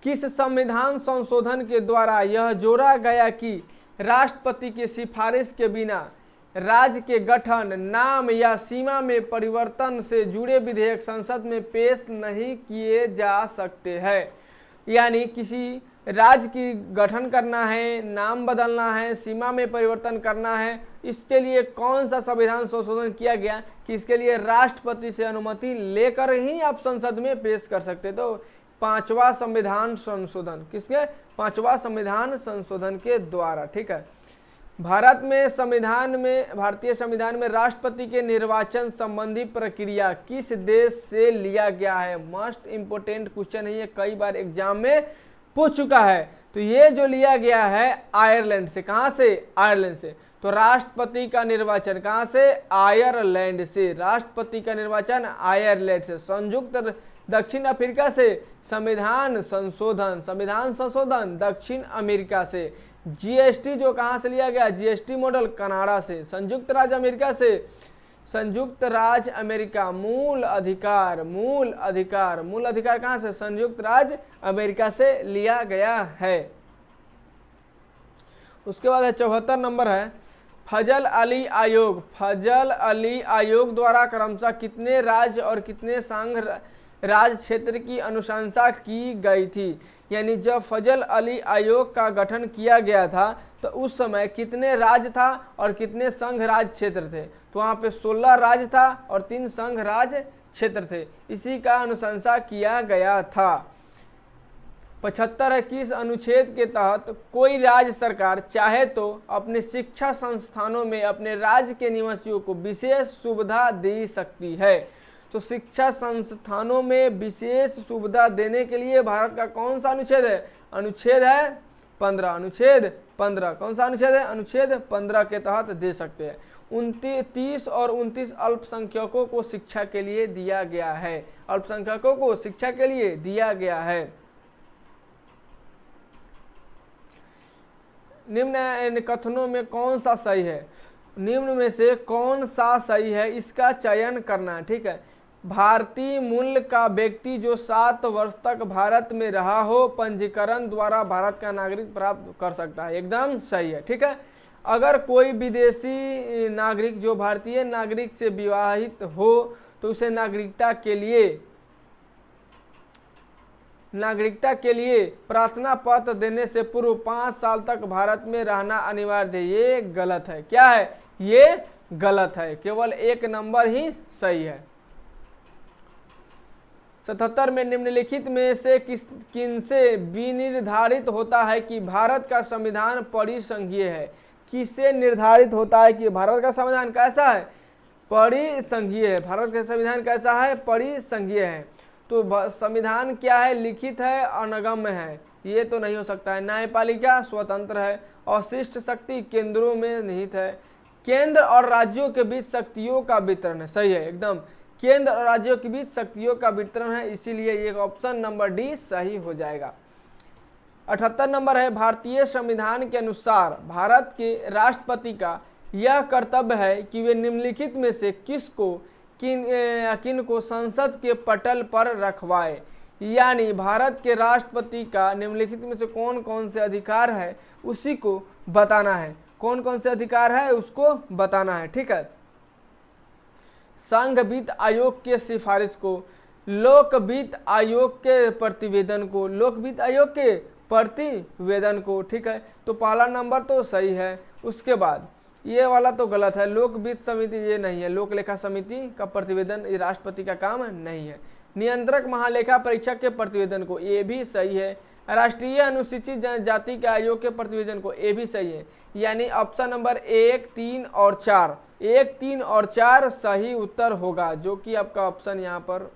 किस संविधान संशोधन के द्वारा यह जोड़ा गया कि राष्ट्रपति की सिफारिश के बिना राज्य के गठन, नाम या सीमा में परिवर्तन से जुड़े विधेयक संसद में पेश नहीं किए जा सकते हैं? यानी किसी राज्य की गठन करना है, नाम बदलना है, सीमा में परिवर्तन करना है, इसके लिए कौन सा संविधान संशोधन किया गया कि इसके लिए राष्ट्रपति से अनुमति लेकर ही आप संसद में पेश कर सकते? तो 5वां संविधान संशोधन। किसके? 5वां संविधान संशोधन के द्वारा। ठीक है। भारत में संविधान में, भारतीय संविधान में राष्ट्रपति के निर्वाचन संबंधी प्रक्रिया किस देश से लिया गया है? मोस्ट इंपोर्टेंट क्वेश्चन है ये, कई बार एग्जाम में पूछ चुका है। तो ये जो लिया गया है आयरलैंड से। कहां से? आयरलैंड से। तो राष्ट्रपति का निर्वाचन कहां से? आयरलैंड से। राष्ट्रपति का निर्वाचन आयरलैंड से। संयुक्त दक्षिण अफ्रीका से संविधान संशोधन दक्षिण अमेरिका से। जीएसटी जो कहां से लिया गया? जीएसटी मॉडल कनाडा से। संयुक्त राज्य अमेरिका से, संयुक्त राज्य अमेरिका। मूल अधिकार कहां से? संयुक्त राज्य अमेरिका से लिया गया है। उसके बाद है 74 नंबर है, फजल अली आयोग द्वारा क्रमशः कितने राज्य और कितने संघ राज क्षेत्र की अनुशंसा की गई थी? यानी जब फजल अली आयोग का गठन किया गया था तो उस समय कितने राज्य था और कितने संघ राज क्षेत्र थे? तो वहां पे 16 राज्य था और 3 संघ राज क्षेत्र थे। इसी का अनुशंसा किया गया था। 75 है, किस अनुच्छेद के तहत कोई राज्य सरकार चाहे तो अपने शिक्षा संस्थानों में अपने राज्य के निवासियों को विशेष सुविधा दे सकती है? तो शिक्षा संस्थानों में विशेष सुविधा देने के लिए भारत का कौन सा अनुच्छेद है? अनुच्छेद है 15। अनुच्छेद 15। कौन सा अनुच्छेद है? अनुच्छेद 15 के तहत दे सकते हैं। 29 और 29 अल्पसंख्यकों को शिक्षा के लिए दिया गया है। अल्पसंख्यकों को शिक्षा के लिए दिया गया है। निम्न कथनों में कौन सा सही है? निम्न में से कौन सा सही है, इसका चयन करना। ठीक है। भारतीय मूल का व्यक्ति जो 7 वर्ष तक भारत में रहा हो, पंजीकरण द्वारा भारत का नागरिक प्राप्त कर सकता है। एकदम सही है। ठीक है। अगर कोई विदेशी नागरिक जो भारतीय नागरिक से विवाहित हो तो उसे नागरिकता के लिए प्रार्थना पत्र देने से पूर्व 5 साल तक भारत में रहना अनिवार्य है। ये गलत है। क्या है? ये गलत है। केवल 1 नंबर ही सही है। 77 में निम्नलिखित में से किनसे विनिर्धारित होता है कि भारत का संविधान परिसंघीय है? किससे निर्धारित होता है कि भारत का संविधान कैसा है? परिसंघीय है। भारत का संविधान कैसा है? परिसंघीय है। तो संविधान क्या है? लिखित है, अनगम्य है, ये तो नहीं हो सकता है। न्यायपालिका स्वतंत्र है। अशिष्ट शक्ति केंद्रों में निहित है। केंद्र और राज्यों के बीच शक्तियों का वितरण है। सही है एकदम। केंद्र और राज्यों के बीच शक्तियों का वितरण है, इसीलिए ये ऑप्शन नंबर डी सही हो जाएगा। 78 नंबर है, भारतीय संविधान के अनुसार भारत के राष्ट्रपति का यह कर्तव्य है कि वे निम्नलिखित में से किन को संसद के पटल पर रखवाए। यानी भारत के राष्ट्रपति का निम्नलिखित में से कौन कौन से अधिकार है उसी को बताना है। कौन कौन से अधिकार है उसको बताना है, ठीक है। संघ वित्त आयोग के सिफारिश को, लोक वित्त आयोग के प्रतिवेदन को, लोक वित्त आयोग के प्रतिवेदन को, ठीक है। तो पहला नंबर तो सही है। उसके बाद ये वाला तो गलत है, लोक वित्त समिति ये नहीं है, लोक लेखा समिति का प्रतिवेदन ये राष्ट्रपति का काम नहीं है। नियंत्रक महालेखा परीक्षक के प्रतिवेदन को, ये भी सही है। राष्ट्रीय अनुसूचित जनजाति के आयोग के प्रतिवेदन को, ये भी सही है। यानी ऑप्शन नंबर 1, 3 और 4, 1, 3 और 4 सही उत्तर होगा, जो कि आपका ऑप्शन यहाँ पर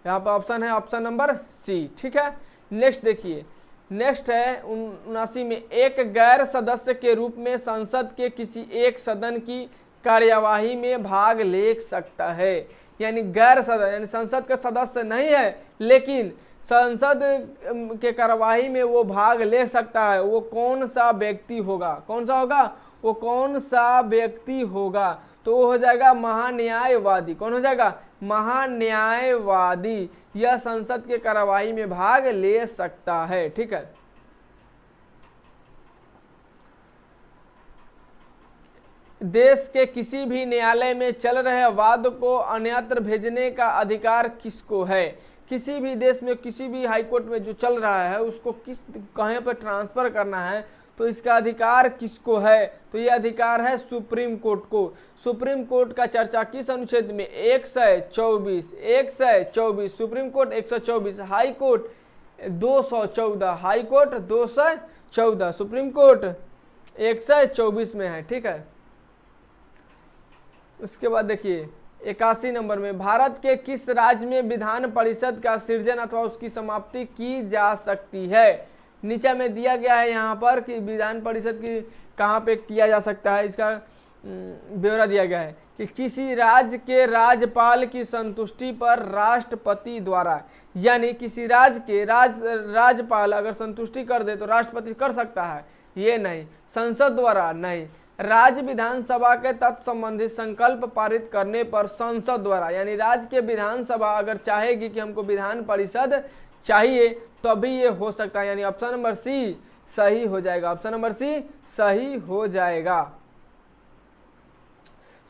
ऑप्शन है ऑप्शन नंबर सी, ठीक है। नेक्स्ट देखिए, नेक्स्ट है 79 में, एक गैर सदस्य के रूप में संसद के किसी एक सदन की कार्यवाही में भाग ले सकता है। यानी गैर सदस्य यानी संसद का सदस्य नहीं है लेकिन संसद के कार्यवाही में वो भाग ले सकता है। वो कौन सा व्यक्ति होगा, कौन सा होगा, वो कौन सा व्यक्ति होगा, तो वो हो जाएगा महान्यायवादी। कौन हो जाएगा, महान्यायवादी। यह संसद के कार्यवाही में भाग ले सकता है, ठीक है। देश के किसी भी न्यायालय में चल रहे वाद को अन्यत्र भेजने का अधिकार किसको है। किसी भी देश में किसी भी हाई कोर्ट में जो चल रहा है उसको कहीं पर ट्रांसफर करना है तो इसका अधिकार किसको है, तो ये अधिकार है सुप्रीम कोर्ट को। सुप्रीम कोर्ट का चर्चा किस अनुच्छेद में, 124 supreme court 124, high court 214, high court 214, supreme court 124 में है, ठीक है। उसके बाद देखिए 81 नंबर में, भारत के किस राज्य में विधान परिषद का सृजन अथवा उसकी समाप्ति की जा सकती है। नीचे में दिया गया है यहाँ पर कि विधान परिषद की कहाँ पे किया जा सकता है, इसका ब्यौरा दिया गया है कि किसी राज्य के राज्यपाल की संतुष्टि पर राष्ट्रपति द्वारा। यानी किसी राज्य के राज्यपाल अगर संतुष्टि कर दे तो राष्ट्रपति कर सकता है, ये नहीं, संसद द्वारा नहीं। राज्य विधानसभा के तत्संबंधित संकल्प पारित करने पर संसद द्वारा, यानी राज्य के विधानसभा अगर चाहेगी कि हमको विधान परिषद चाहिए तभी ये हो सकता है। यानी ऑप्शन नंबर सी सही हो जाएगा, ऑप्शन नंबर सी सही हो जाएगा।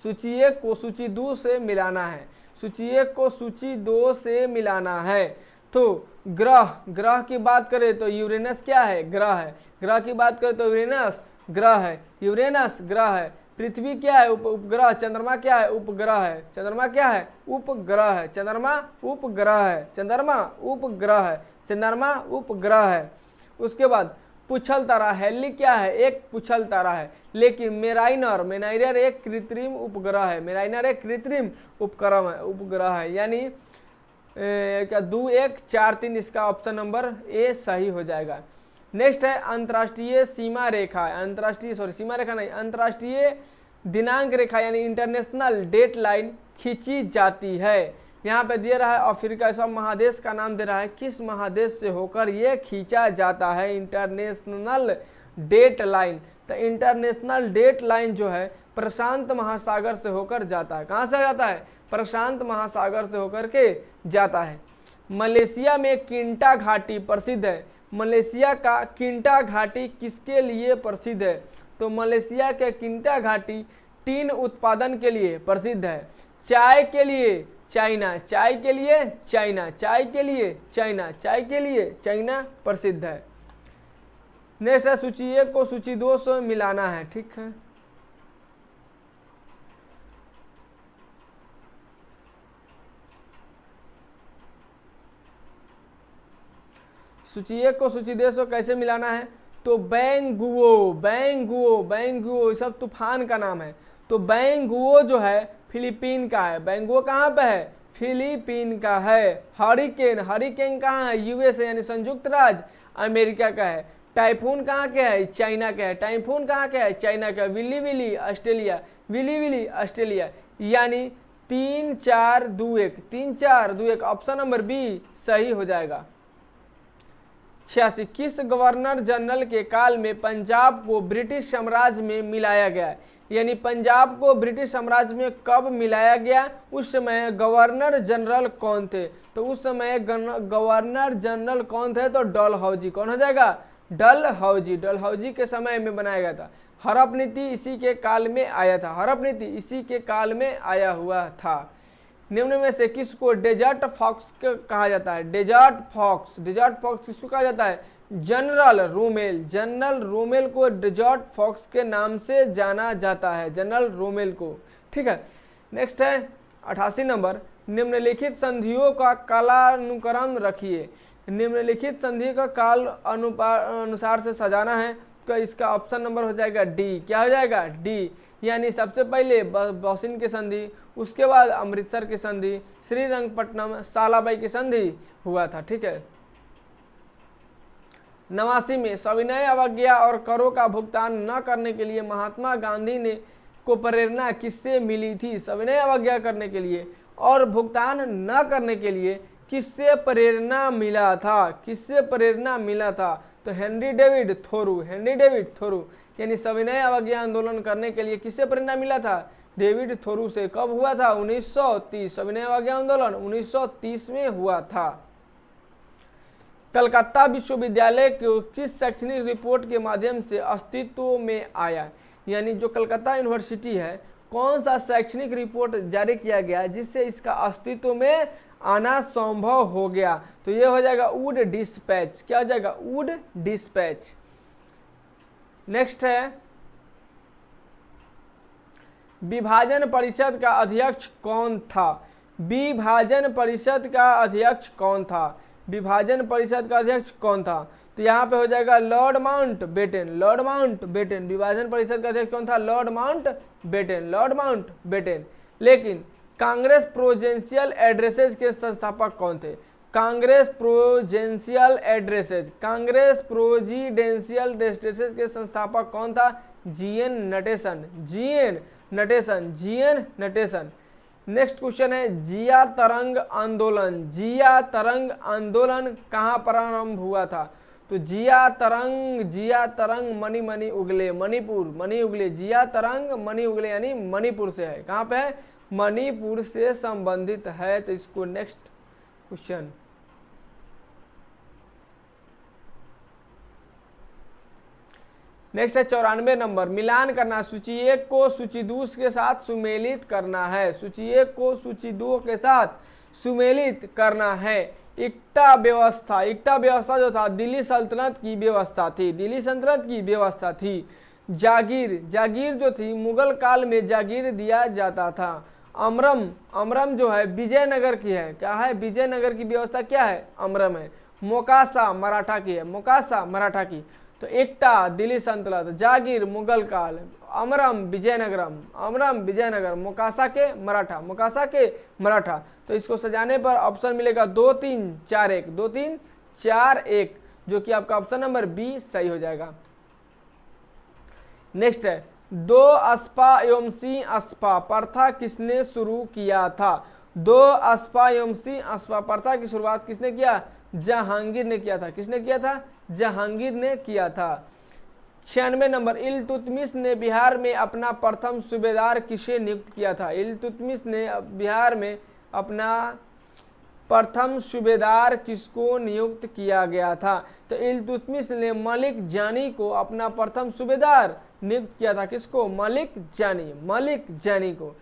सूची 1 को सूची 2 से मिलाना है, सूची 1 को सूची 2 से मिलाना है। तो ग्रह की बात करें तो यूरेनस क्या है, ग्रह है। ग्रह की बात करें तो यूरेनस ग्रह है, यूरेनस ग्रह है। पृथ्वी क्या है, उपग्रह। चंद्रमा क्या है, उपग्रह है। चंद्रमा क्या है, उपग्रह है। चंद्रमा उपग्रह है, चंद्रमा उपग्रह है, चंद्रमा उपग्रह है। उसके बाद पुच्छल तारा, हेली क्या है, एक पुच्छल तारा है। लेकिन मेराइनर एक कृत्रिम उपग्रह है, मेराइनर एक कृत्रिम उपग्रह है। यानी क्या 2, 1, 4, 3 इसका ऑप्शन नंबर ए सही हो जाएगा। नेक्स्ट है अंतर्राष्ट्रीय सीमा रेखा, अंतर्राष्ट्रीय दिनांक रेखा यानी इंटरनेशनल डेट लाइन खींची जाती है। यहाँ पे दे रहा है अफ्रीका, सब महादेश का नाम दे रहा है, किस महादेश से होकर ये खींचा जाता है इंटरनेशनल डेट लाइन। तो इंटरनेशनल डेट लाइन जो है प्रशांत महासागर से होकर जाता है। कहाँ से जाता है, प्रशांत महासागर से होकर के जाता है। मलेशिया में किंटा घाटी प्रसिद्ध है। मलेशिया का किंटा घाटी किसके लिए प्रसिद्ध है, तो मलेशिया के किंटा घाटी टीन उत्पादन के लिए प्रसिद्ध है। चाय के लिए चाइना, चाय के लिए चाइना, चाय के लिए चाइना, चाय के लिए चाइना प्रसिद्ध है। नेक्स्ट है सूची 1 को सूची 2 से मिलाना है, ठीक है। सूची 1 को सूची 2 से कैसे मिलाना है, तो बैंगुओ सब तूफान का नाम है। तो बैंगुओ जो है फिलीपीन का है। बैंगुओ कहाँ पे है, फिलीपीन का है। हरिकेन कहाँ है, यूएस यानी संयुक्त राज्य अमेरिका का है। टाइफून कहाँ के है, चाइना का है। टाइफून कहाँ का है, चाइना का। विली ऑस्ट्रेलिया। यानी 3, 4, 2, 1 ऑप्शन नंबर बी सही हो जाएगा। 86 किस गवर्नर जनरल के काल में पंजाब को ब्रिटिश साम्राज्य में मिलाया गया है। यानी पंजाब को ब्रिटिश साम्राज्य में कब मिलाया गया, उस समय गवर्नर जनरल कौन थे, तो उस समय गवर्नर जनरल कौन थे, तो डलहौजी। कौन हो जाएगा, डलहौजी। डलहौजी के समय में बनाया गया था। हड़प नीति इसी के काल में आया था, हड़प नीति इसी के काल में आया हुआ था। निम्न में से किसको डेजर्ट फॉक्स कहा जाता है, डेजर्ट फॉक्स, डेजर्ट फॉक्स किसको कहा जाता है, जनरल रोमेल। जनरल रोमेल को डेजर्ट फॉक्स के नाम से जाना जाता है, जनरल रोमेल को। ठीक है, नेक्स्ट है 88 नंबर, निम्नलिखित संधियों का कालानुक्रम रखिए। निम्नलिखित संधि का काल अनुसार से सजाना है, तो इसका ऑप्शन नंबर हो जाएगा डी। क्या हो जाएगा, डी। यानी सबसे पहले बौसिन की संधि, उसके बाद अमृतसर की संधि, श्रीरंगपट्टनम सालाबाई की संधि हुआ था। ठीक है, 89 में सविनय अवज्ञा और करों का भुगतान न करने के लिए महात्मा गांधी ने को प्रेरणा किससे मिली थी, सविनय अवज्ञा करने के लिए और भुगतान न करने के लिए किससे प्रेरणा मिला था, किससे प्रेरणा मिला था, तो हेनरी डेविड थोरू, हेनरी डेविड थोरू। यानी सविनय अवज्ञा आंदोलन करने के लिए किससे प्रेरणा मिला था, डेविड थोरू से। कब हुआ था, 1930। सविनय अवज्ञा आंदोलन 1930 में हुआ था। कलकत्ता विश्वविद्यालय को किस शैक्षणिक रिपोर्ट के माध्यम से अस्तित्व में आया, यानी जो कलकत्ता यूनिवर्सिटी है, कौन सा शैक्षणिक रिपोर्ट जारी किया गया जिससे इसका अस्तित्व में आना संभव हो गया, तो ये हो जाएगा वुड डिस्पैच। क्या हो जाएगा, वुड डिस्पैच। नेक्स्ट है विभाजन परिषद का अध्यक्ष कौन था, विभाजन परिषद का अध्यक्ष कौन था, विभाजन परिषद का अध्यक्ष कौन था, तो यहाँ पे हो जाएगा Lord Mountbatten, Lord Mountbatten. विभाजन परिषद का अध्यक्ष कौन था, Lord Mountbatten, Lord Mountbatten. लेकिन कांग्रेस प्रोजेंशियल एड्रेसेज के संस्थापक कौन थे, Congress presidential addresses, Congress presidential addresses के संस्थापक कौन था, G N Natesan, G N Natesan, G N Natesan. Next question है जिया तरंग आंदोलन, जिया तरंग आंदोलन कहाँ प्रारंभ हुआ था, तो जिया तरंग मणि मणि उगले, मणिपुर, मणि उगले, जिया तरंग मणि उगले यानी मणिपुर से है। कहाँ पे है, मणिपुर से संबंधित है। तो इसको नेक्स्ट क्वेश्चन नेक्स्ट है 94 नंबर, मिलान करना, सूची 1 को सूची 2 के साथ सुमेलित करना है, सूची 1 को सूची 2 के साथ सुमेलित करना है। इक्टा व्यवस्था, इक्टा व्यवस्था जो था दिल्ली सल्तनत की व्यवस्था थी, दिल्ली सल्तनत की व्यवस्था थी। जागीर, जागीर जो थी मुगल काल में जागीर दिया जाता था। अमरम, अमरम जो है विजयनगर की है, क्या है, विजयनगर की व्यवस्था क्या है, अमरम है। मोकासा मराठा की है, मोकासा मराठा की। तो एकटा दिल्ली सल्तनत, जागीर मुगल काल, अमरम विजयनगरम, अमरम विजयनगर, मोकासा के मराठा, मोकासा के मराठा। तो इसको सजाने पर ऑप्शन मिलेगा 2 3 4 1, 2 3 4 1, जो कि आपका ऑप्शन नंबर बी सही हो जाएगा। नेक्स्ट है 2 अस्पा एवं सी अस्पा प्रथा किसने शुरू किया था, 2 अस्पा एवं सी अस्पा प्रथा की शुरुआत किसने किया, जहांगीर ने किया था। किसने किया था, जहांगीर ने किया था। 96 नंबर, इल्तुतमिश ने बिहार में अपना प्रथम सूबेदार किसे नियुक्त किया था, इल्तुतमिश ने बिहार में अपना प्रथम सूबेदार किसको नियुक्त किया गया था, तो इल्तुतमिश ने मलिक जानी को अपना प्रथम सूबेदार नियुक्त किया था। किसको, मलिक जानी, मलिक जानी को।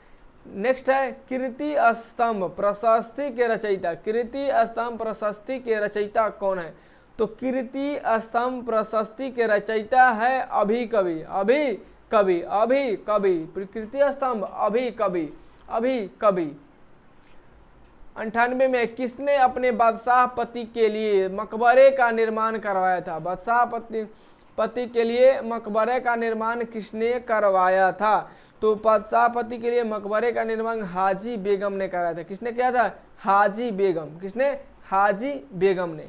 नेक्स्ट है कीर्ति स्तंभ प्रशस्ति के रचयिता, कीर्ति स्तंभ प्रशस्ति के रचयिता कौन है, तो कीर्ति स्तंभ प्रशस्ति के रचयिता है अभी कवि, अभी कवि, अभी कवि, कीर्ति स्तंभ अभी कवि, अभी कवि। 98 में किसने अपने बादशाह पति के लिए मकबरे का निर्माण करवाया था, बादशाह पति के लिए मकबरे का निर्माण किसने करवाया था, तो बादशाह पति के लिए मकबरे का निर्माण हाजी बेगम ने कराया था। किसने किया था, हाजी बेगम, किसने, हाजी बेगम ने।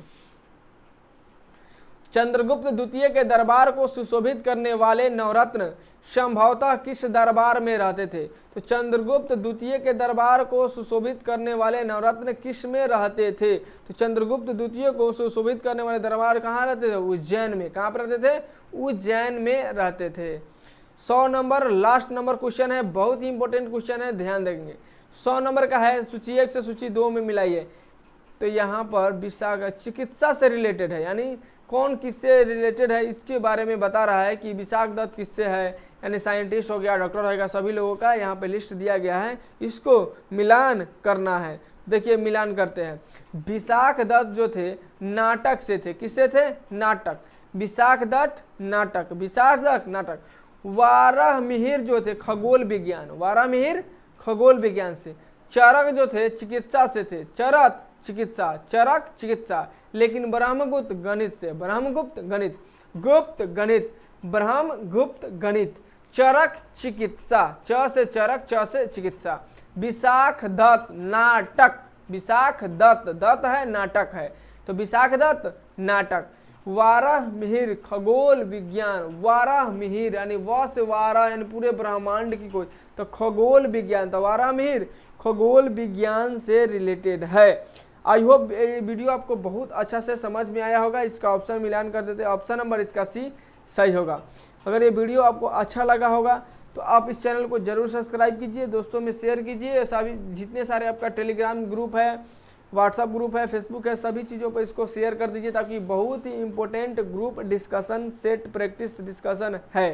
चंद्रगुप्त द्वितीय के दरबार को सुशोभित करने वाले नवरत्न संभवतः किस दरबार में रहते थे, तो चंद्रगुप्त द्वितीय के दरबार को सुशोभित करने वाले नवरत्न किस में रहते थे, तो चंद्रगुप्त द्वितीय को सुशोभित करने वाले दरबार कहाँ रहते थे, उज्जैन में। कहाँ पर रहते थे, उज्जैन में रहते थे। 100 नंबर लास्ट नंबर क्वेश्चन है, बहुत ही इंपॉर्टेंट क्वेश्चन है, ध्यान देंगे। 100 नंबर का है, सूची 1 से सूची 2 में मिलाइए। तो यहाँ पर विशाख चिकित्सा से रिलेटेड है, यानी कौन किससे रिलेटेड है इसके बारे में बता रहा है कि विशाख दत्त किससे है, यानी साइंटिस्ट हो गया, डॉक्टर होगा, सभी लोगों का यहाँ पे लिस्ट दिया गया है, इसको मिलान करना है। देखिए मिलान करते हैं। विशाख दत्त जो थे नाटक से थे, किससे थे? नाटक। विशाख दत्त नाटक, विशाख दत्त नाटक। वाराह मिहिर जो थे खगोल विज्ञान, वाराह मिहिर खगोल विज्ञान से। चरक जो थे चिकित्सा से थे, चरक चिकित्सा, चरक चिकित्सा। लेकिन ब्रह्मगुप्त गणित से, ब्रह्मगुप्त गणित, गुप्त गणित, ब्रह्मगुप्त गणित। चरक चिकित्सा, च से चरक, च से चिकित्सा। विशाख दत्त नाटक, विशाख दत्त, दत्त है नाटक है, तो विशाख दत्त नाटक। वाराह मिहिर खगोल विज्ञान, वाराह मिहिर यानी व से वाराह यानी पूरे ब्रह्मांड की खोज, तो खगोल विज्ञान, तो वाराह मिहिर खगोल विज्ञान से रिलेटेड है। आई होप ये वीडियो आपको बहुत अच्छा से समझ में आया होगा। इसका ऑप्शन मिलान कर देते हैं, ऑप्शन नंबर इसका सी सही होगा। अगर ये वीडियो आपको अच्छा लगा होगा तो आप इस चैनल को जरूर सब्सक्राइब कीजिए, दोस्तों में शेयर कीजिए। सभी जितने सारे आपका टेलीग्राम ग्रुप है, व्हाट्सअप ग्रुप है, फेसबुक है, सभी चीज़ों पर इसको शेयर कर दीजिए, ताकि बहुत ही important group discussion set practice discussion है।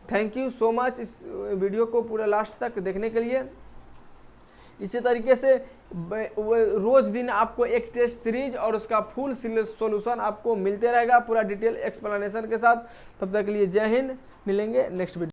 थैंक यू सो मच इस वीडियो को पूरा लास्ट तक देखने के लिए। इसी तरीके से रोज दिन आपको एक टेस्ट सीरीज और उसका फुल सॉल्यूशन आपको मिलते रहेगा पूरा डिटेल एक्सप्लेनेशन के साथ। तब तक के लिए जय हिंद, मिलेंगे नेक्स्ट वीडियो।